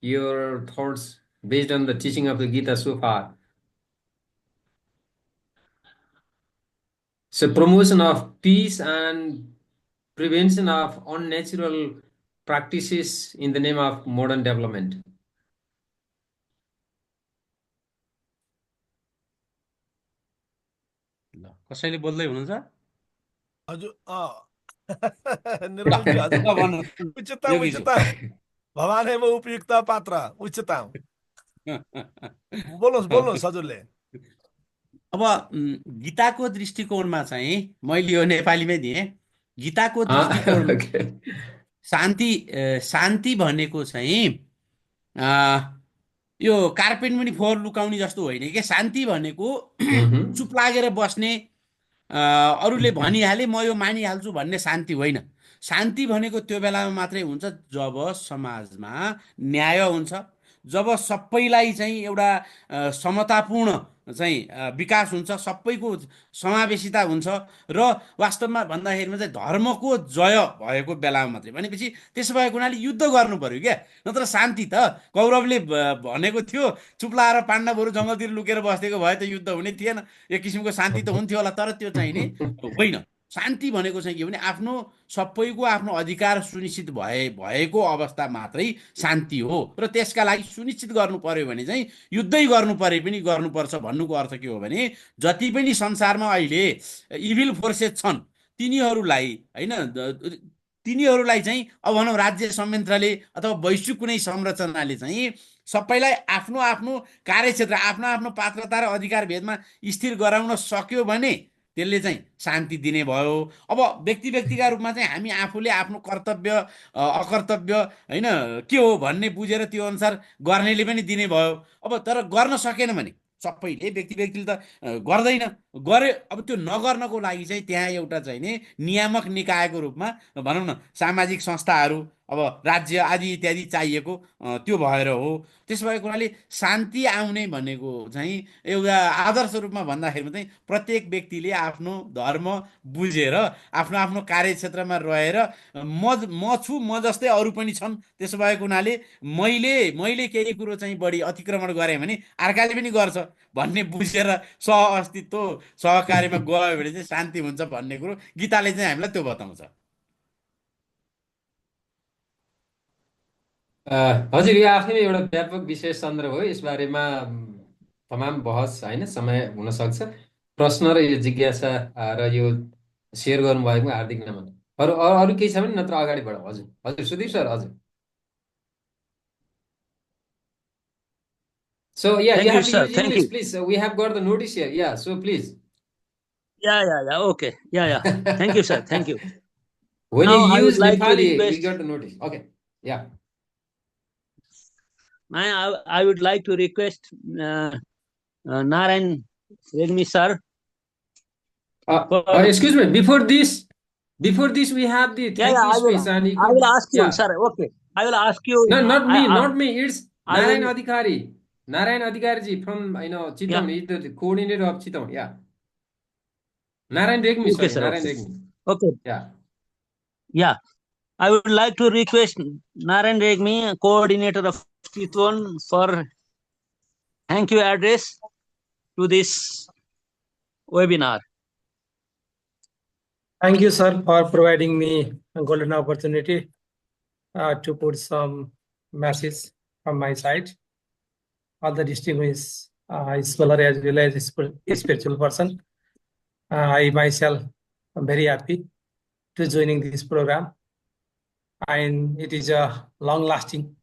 your thoughts based on the teaching of the Gita so far. So promotion of peace and prevention of unnatural practices in the name of modern development. कसैले बोल्दै हुनुहुन्छ? हजुर निर्मलजी हजुर उच्चतम भवानेव उपयुक्त पात्र उच्चतम बोल्नुहोस् हजुरले। अब गीताको दृष्टिकोणमा चाहिँ मैले यो नेपालीमै दिएँ। गीताको दृष्टिकोणमा शान्ति भनेको चाहिँ यो कार्पेट पनि फोहोर लुकाउने जस्तो होइन के। शान्ति भनेको चुप लागेर बस्ने, अरूले भनिहाले म यो मानिहाल्छु भन्ने शान्ति होइन। शान्ति भनेको त्यो बेलामा मात्रै हुन्छ जब समाजमा न्याय हुन्छ, जब सबैलाई चाहिँ एउटा समतापूर्ण चाहिँ विकास हुन्छ, सबैको समावेशिता हुन्छ, र वास्तवमा भन्दाखेरिमा चाहिँ धर्मको जय भएको बेलामा मात्रै। भनेपछि त्यसो भएको हुनाले युद्ध गर्नु पर्यो क्या, नत्र शान्ति त कौरवले भनेको थियो चुप लाएर पाण्डवहरू जङ्गलतिर लुकेर बसेको भए त युद्ध हुने थिएन। एक किसिमको शान्ति त हुन्थ्यो होला, तर त्यो चाहिँ नि होइन। शान्ति भनेको चाहिँ के भने आफ्नो सबैको आफ्नो अधिकार सुनिश्चित भएको अवस्था मात्रै शान्ति हो। र त्यसका लागि सुनिश्चित गर्नु पर्यो भने चाहिँ युद्धै गर्नु परे पनि गर्नुपर्छ भन्नुको अर्थ के हो भने जति पनि संसारमा अहिले इभिल फोर्सेस छन् तिनीहरूलाई होइन तिनीहरूलाई चाहिँ अब भनौँ राज्य संयन्त्रले अथवा वैश्विक कुनै संरचनाले चाहिँ सबैलाई आफ्नो आफ्नो कार्यक्षेत्र आफ्नो आफ्नो पात्रता र अधिकार भेदमा स्थिर गराउन सक्यो भने त्यसले चाहिँ शान्ति दिने भयो। अब व्यक्ति व्यक्तिका रूपमा चाहिँ हामी आफूले आफ्नो कर्तव्य अकर्तव्य होइन के हो भन्ने बुझेर त्यो अनुसार गर्नेले पनि दिने भयो। अब तर गर्न सकेन भने सबैले व्यक्ति व्यक्तिले त गर्दैन, गरे अब त्यो नगर्नको लागि चाहिँ त्यहाँ एउटा चाहिँ नि नियामक निकायको रूपमा भनौँ न सामाजिक संस्थाहरू अब राज्य आदि इत्यादि चाहिएको त्यो भएर हो। त्यसो भएको हुनाले शान्ति आउने भनेको चाहिँ एउटा आदर्श रूपमा भन्दाखेरि चाहिँ प्रत्येक व्यक्तिले आफ्नो धर्म बुझेर आफ्नो आफ्नो कार्यक्षेत्रमा रहेर म छु म जस्तै अरू पनि छन्, त्यसो भएको हुनाले मैले केही कुरो चाहिँ बढी अतिक्रमण गरेँ भने अर्काले पनि गर्छ भन्ने बुझेर सहअस्तित्व सहकार्यमा गयो भने चाहिँ शान्ति हुन्छ भन्ने कुरो गीताले चाहिँ हामीलाई त्यो बताउँछ। हजुर, यो आफैमा एउटा व्यापक विषय सन्दर्भ हो। यसबारेमा तमाम बहस होइन समय हुन सक्छ। प्रश्न र यो जिज्ञासा र यो सेयर गर्नुभएको हार्दिक नमन। अरू अरू केही छ भने नत्र अगाडि बढौँ। हजुर हजुर सुदीप सर, हजुर। So yeah, Thank you you, have to sir. use Thank English, you. please. We have got the notice here. Yeah, so please. Yeah. Okay. Yeah. Thank you, sir. Thank you. When Now, you I would use like to Nepali, we request. got the notice. Okay. Yeah. I would like to request Narayan Redmi sir. Excuse me. Before this, we have the thank you speech, and you I could. will ask you, Yeah. sir. Okay. I will ask you. No, not me. It's I Narayan will- Adhikari. Narayan Adhikari ji from Chittagong. He's the coordinator of Chittagong. Yeah. Narayan Regmi, Okay, sorry. sir. Narayan Okay. Regmi. Okay. Yeah. I would like to request Narayan Regmi, coordinator of Chittagong, for thank you address to this webinar. Thank you, sir, for providing me a golden opportunity to put some message from my side. All the distinguished scholar as well as spiritual person. I myself am very happy to joining this program, and it is a long-lasting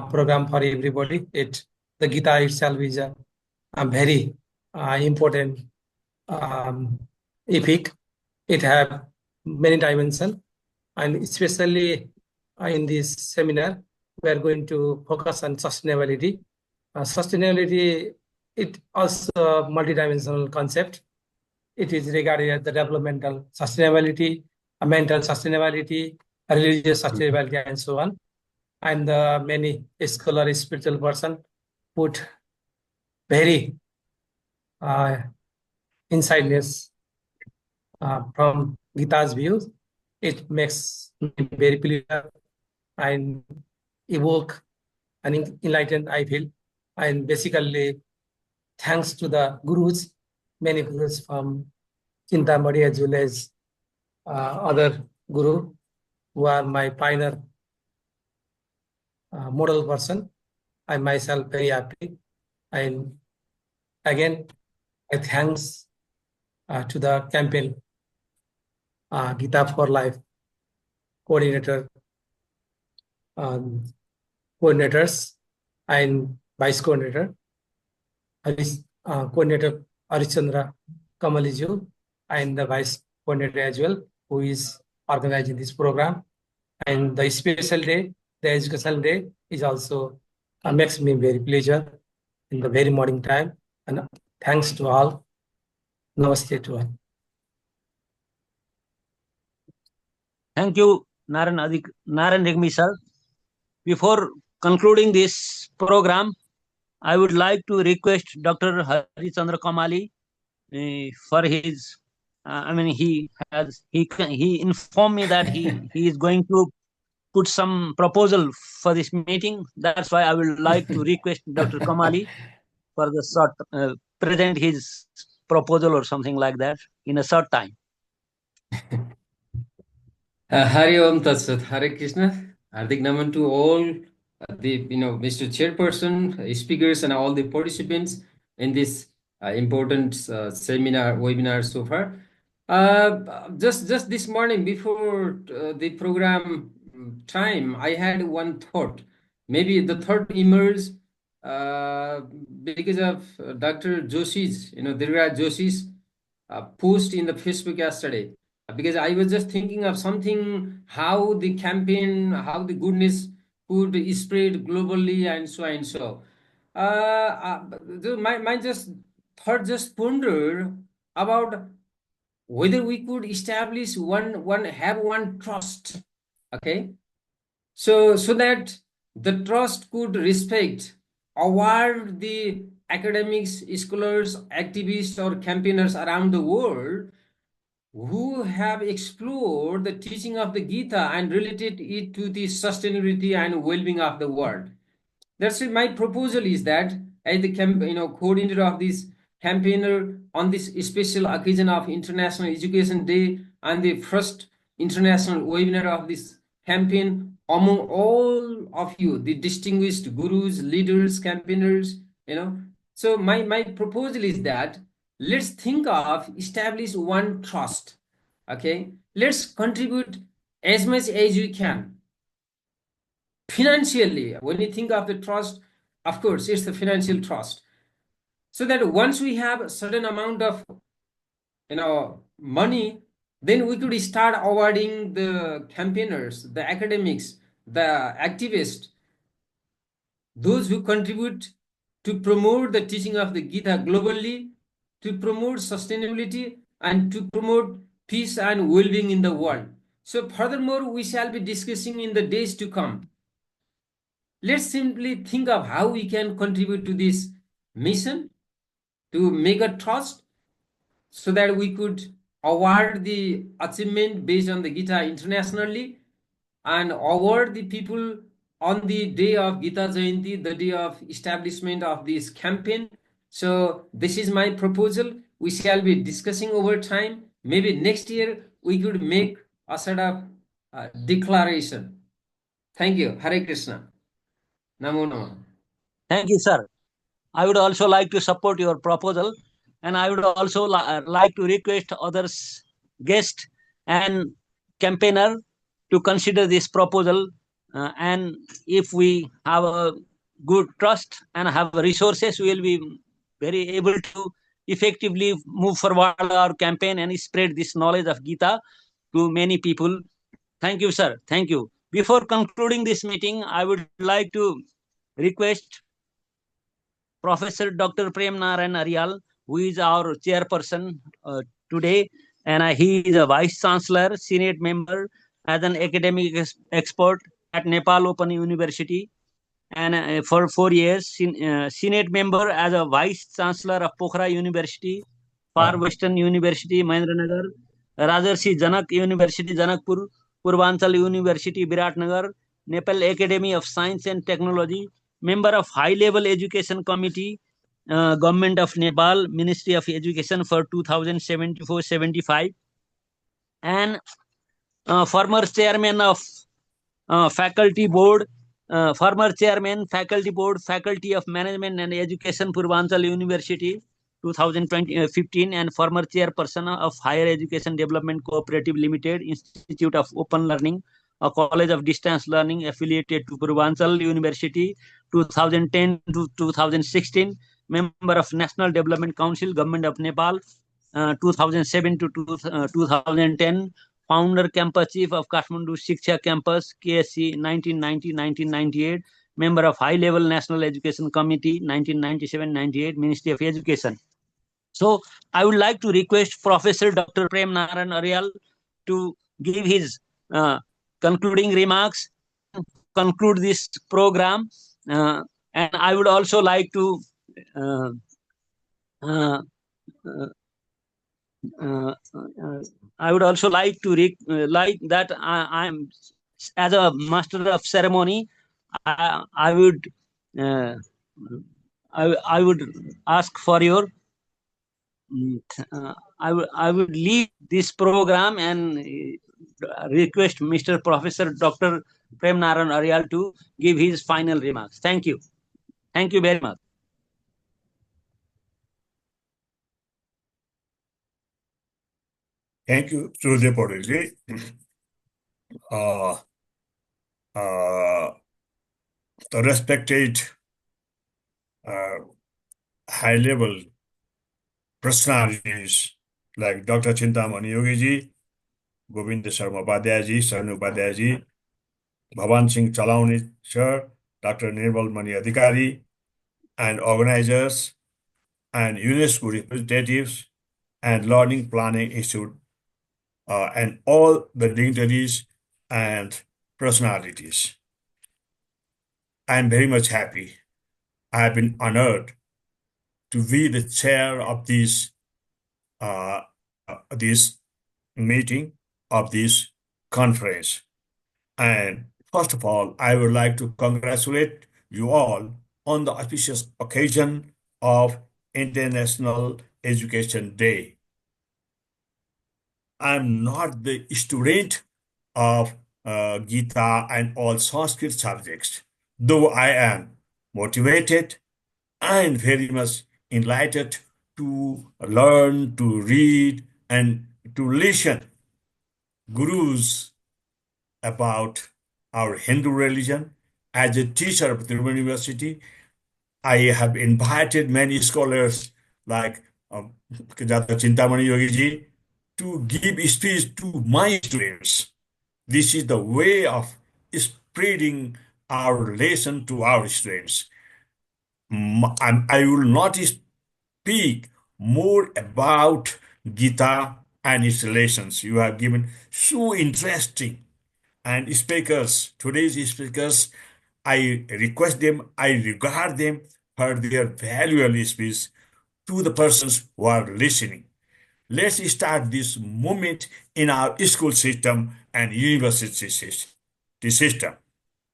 program for everybody. The Gita itself is a very important epic. It have many dimensions, and especially in this seminar, we are going to focus on sustainability. Sustainability, it also a multidimensional concept. It is regarded as the developmental sustainability, mental sustainability, religious sustainability, and so on. And many scholar, spiritual person put very insightness from Gita's views. It makes me very clear and evoke and enlightened, I feel. And basically, thanks to the gurus, many gurus from Chintamani as well as other guru who are my pioneer model person. I myself very happy. And again, I thanks to the campaign Gita4Life coordinator, coordinators and vice coordinator, coordinator Arichandra Kamaliju, and the vice coordinator as well, who is organizing this program. And the special day, the educational day, is also makes me very pleasure in the very morning time. And thanks to all. Namaste to all. Thank you, Narayan Regmi sir. Before concluding this program, I would like to request Dr. Harichandra Kamali for his. He informed me that he is going to put some proposal for this meeting. That's why I would like to request Dr. Kamali for the short present his proposal or something like that in a short time. Hari Om Tat Sat, Hare Krishna. Hardik Naman to all the Mr. Chairperson, speakers, and all the participants in this important webinar so far. Just this morning before the program time, I had one thought. Maybe the thought emerged because of Dr. Joshi's, Dirgha Joshi's post in the Facebook yesterday. Because I was just thinking of something, how the campaign, how the goodness could spread globally and so and so. My just thought just pondered about whether we could establish one trust, okay, so that the trust could respect, award the academics, scholars, activists, or campaigners around the world who have explored the teaching of the Gita and related it to the sustainability and well-being of the world. That's it. My proposal is that as the coordinator of this campaigner on this special occasion of International Education Day and the first international webinar of this campaign, among all of you, the distinguished gurus, leaders, campaigners, so my proposal is that let's think of establish one trust. Okay, let's contribute as much as we can financially. When you think of the trust, of course it's the financial trust, so that once we have a certain amount of money, then we could start awarding the campaigners, the academics, the activists, those who contribute to promote the teaching of the Gita globally, to promote sustainability, and to promote peace and well-being in the world. So furthermore, we shall be discussing in the days to come. Let's simply think of how we can contribute to this mission to make a trust, so that we could award the achievement based on the Gita internationally and award the people on the day of Gita Jayanti, the day of establishment of this campaign. So this is my proposal. We shall be discussing over time. Maybe next year we could make a sort of declaration. Thank you. Hare Krishna. Namo Namo. Thank you, sir. I would also like to support your proposal, and I would also like to request others, guest and campaigner, to consider this proposal. And if we have a good trust and have resources, we will be very able to effectively move forward our campaign and spread this knowledge of Gita to many people. Thank you, sir. Thank you. Before concluding this meeting, I would like to request Professor Dr. Prem Narayan Aryal, who is our chairperson today, and he is a vice chancellor, senate member, as an academic expert at Nepal Open University, and for 4 years, senate member as a vice chancellor of Pokhara University, Far Western University, Mahendranagar, Rajarshi Janak University, Janakpur, Purvanchal University, Biratnagar, Nepal Academy of Science and Technology, member of High Level Education Committee, Government of Nepal, Ministry of Education for 2074-75, and former chairman of faculty board, former chairman, faculty board, Faculty of Management and Education, Purvanchal University, 2015, and former chairperson of Higher Education Development Cooperative Limited, Institute of Open Learning, a college of distance learning affiliated to Purvanchal University, 2010 to 2016, member of National Development Council, Government of Nepal, 2007 to 2010, founder campus chief of Kathmandu Shiksha Campus, KSC, 1990-1998, member of High Level National Education Committee, 1997-98, Ministry of Education. So I would like to request Professor Dr. Prem Narayan Aryal to give his concluding remarks, conclude this program, and I would also like to I would also like to like that I'm as a master of ceremony. I would I would ask for your I would leave this program and request Mr. Professor Dr. Prem Narayan Aryal to give his final remarks. Thank you. Thank you very much. Thank you, Surya Paudilji. Uh, the respected high-level personalities like Dr. Chintamani Yogi Govind Sharma Upadhyay Sarnu Upadhyay Bhavan Singh Chalauni Sir, Dr. Nirmal Mani Adhikari, and organizers and UNESCO representatives and Learning Planning Institute and all the dignitaries and personalities. I am very much happy. I have been honored to be the chair of this meeting of this conference. And first of all, I would like to congratulate you all on the auspicious occasion of International Education Day. I'm not the student of Gita and all Sanskrit subjects, though I am motivated and very much enlightened to learn, to read, and to listen gurus about our Hindu religion. As a teacher of the University, I have invited many scholars like Dr. Chintamani Yogi ji to give speech to my students. This is the way of spreading our lesson to our students. I will not speak more about Gita and its lessons. You have given so interesting and speakers, today's speakers, I request them, I regard them for their valuable speech to the persons who are listening. Let's start this movement in our school system and university system.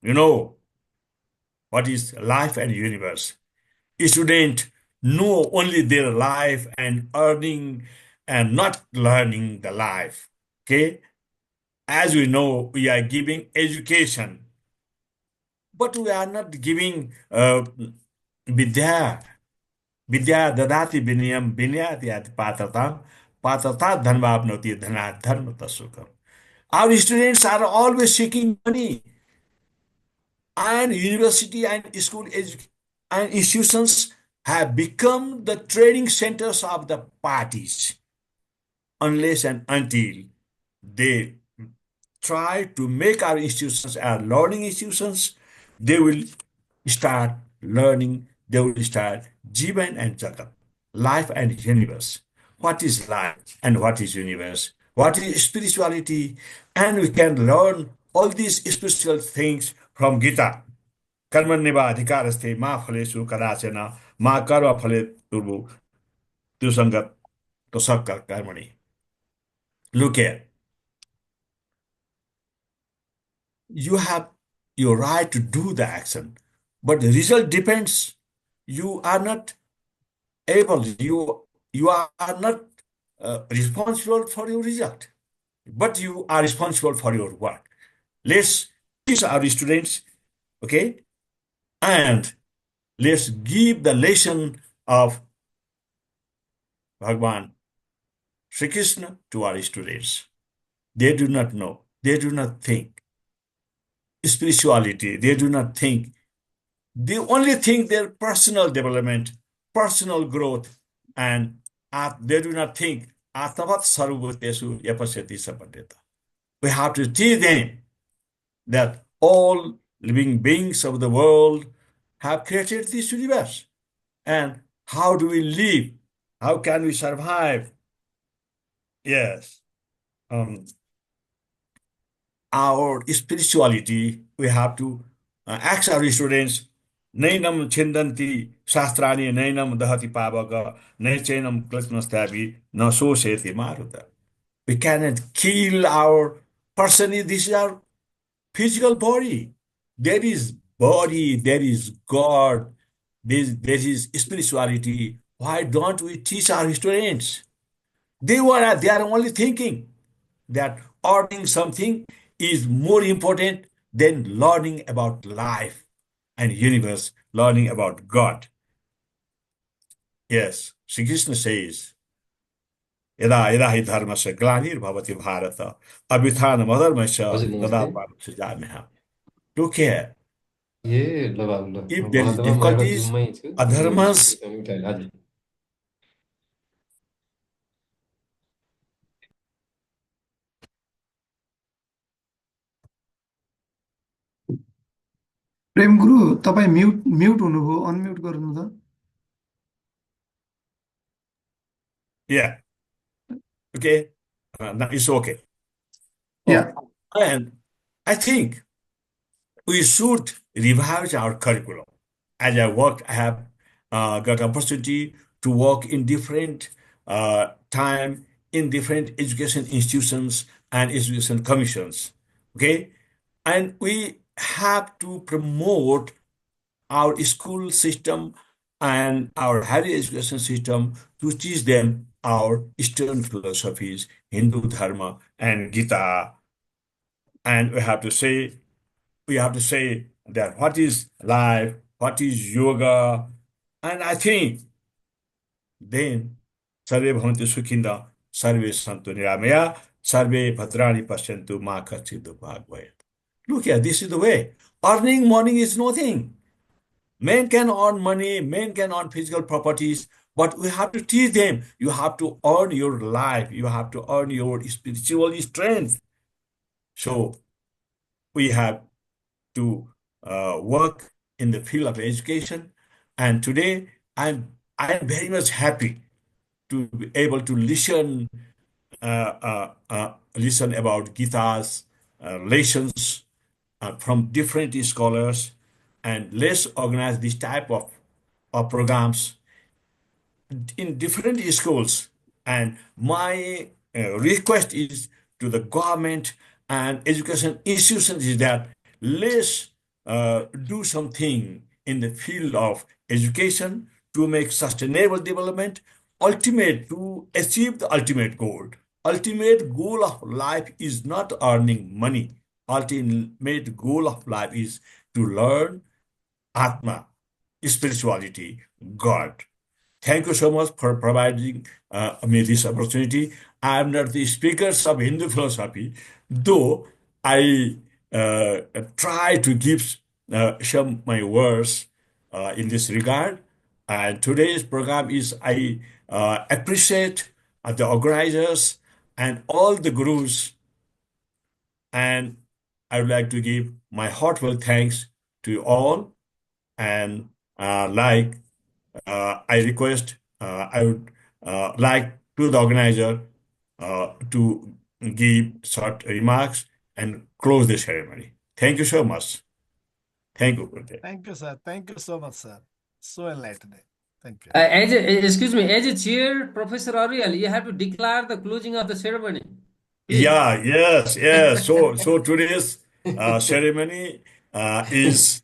You know what is life and universe. Students know only their life and earning and not learning the life. Okay? As we know, we are giving education, but we are not giving vidya. Vidya dadati vinayam vinyati patratam patrata dhanvapnoti dhana dharmata sukham. Our students are always seeking money, and university and school and institutions have become the training centers of the parties. Unless and until they try to make our institutions our learning institutions, they will start learning, they will start Jivan and Jagat, life and universe. What is life and what is universe? What is spirituality? And we can learn all these spiritual things from Gita. Karmanyeva adhikaraste ma phalesu kadachana ma karma phale turbu tusangat tosakka karmani. Look here. You have your right to do the action, but the result depends. You are not able, you are not responsible for your result, but you are responsible for your work. Let's teach our students, okay? And let's give the lesson of Bhagwan Sri Krishna to our students. They do not know, they do not think spirituality, they do not think. They only think their personal development, personal growth, and they do not think Atavat Sarubhutesu Yapasyati Sapandeta. We have to teach them that all living beings of the world have created this universe. And how do we live? How can we survive? Yes. Our spirituality, we have to ask our students, Nainam Chindanti Shastrani, Nainam Dahati Pavaga, Naichenam Klatnastavi, Naso Seti Maruta. We cannot kill our person. This is our physical body. There is body, there is God, there is spirituality. Why don't we teach our students? They are only thinking that earning something is more important than learning about life and universe, learning about God. Yes, Sri Krishna says, यदा यदा हि धर्मस्य ग्लानिर्भवति भारत अभ्युत्थानमधर्मस्य हजुर तदा नमस्ते सृजाम्यहम्. Look here, ए ल बाबु ल if there is महतमा म एउटा difficulties, जुममै छु अनि adharmas, हजुर प्रेम गुरु तपाईँ म्युट म्युट हुनुभयो अनम्युट गर्नु त yeah, okay, now it's okay. या And I think we should revise our curriculum. As I have got opportunity to work in different time in different education institutions and education commissions. Okay, and we have to promote our school system and our higher education system to teach them our Eastern philosophies, Hindu Dharma and Gita. And we have to say that what is life, what is yoga, and I think then sarve bhavantu sukhinda, sarve santu niramaya, sarve bhadrani pashyantu ma kachid bhagavayat. Look here, this is the way. Earning money is nothing. Men can earn money, men can earn physical properties, but we have to teach them. You have to earn your life, you have to earn your spiritual strength. So we have to work in the field of education. And today I'm very much happy to be able to listen about Gita's lessons from different scholars, and let's organize this type of programs in different schools. And my request is to the government and education institutions is that let's do something in the field of education to make sustainable development ultimate to achieve the ultimate goal. Ultimate goal of life is not earning money. Ultimate goal of life is to learn Atma, spirituality, God. Thank you so much for providing me this opportunity. I am not the speakers of Hindu philosophy, though I try to give some my words in this regard. And today's program is I appreciate the organizers and all the gurus, and I would like to give my heartfelt thanks to you all. And I request, I would like to the organizer to give short remarks and close the ceremony. Thank you so much. Thank you, Gurudev. Thank you, sir. Thank you so much, sir. So enlightening. Thank you. excuse me, as a chair, Professor Ariel, you have to declare the closing of the ceremony. Please. Yeah, yes. So today's ceremony is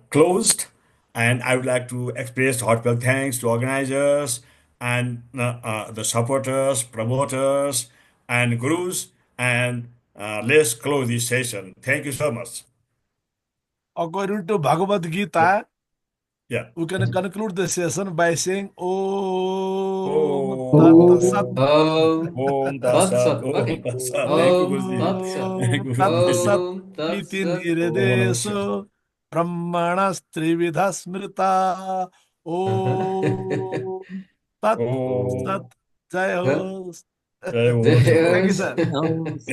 closed, and I would like to express heartfelt thanks to organizers and the supporters, promoters, and gurus. And let's close this session. Thank you so much. According to Bhagavad Gita, Yeah. we can conclude the session by saying Om Tat Sat. Om Tat Sat. Tatsat. Okay. Om Tat Sat. Thank you, Om Guruji. Tatsat. Thank you, Tat Guruji. Sat Om iti Tatsat. nirdeso brahmanas smrita. Om Tat Sat. Om Jai Ho. Jai Ho. Thank you, sir.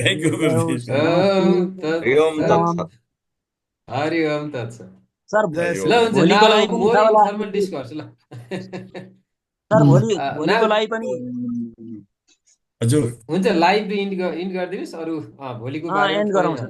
Thank you, Guruji. Om Om Tatsat. Tat. Hari Om Tatsat. Sir Jai Hari ल Om. हुन्छ भोलिको now लागि पनि मोर तपाईँलाई informal डिस्कर्स ल sir भोलि now भोलिको लागि पनि हजुर हुन्छ लाइभ इन्ड गरिदिनुहोस् अरू भोलिको बारेमा एन्ड थोरै गरौँ सर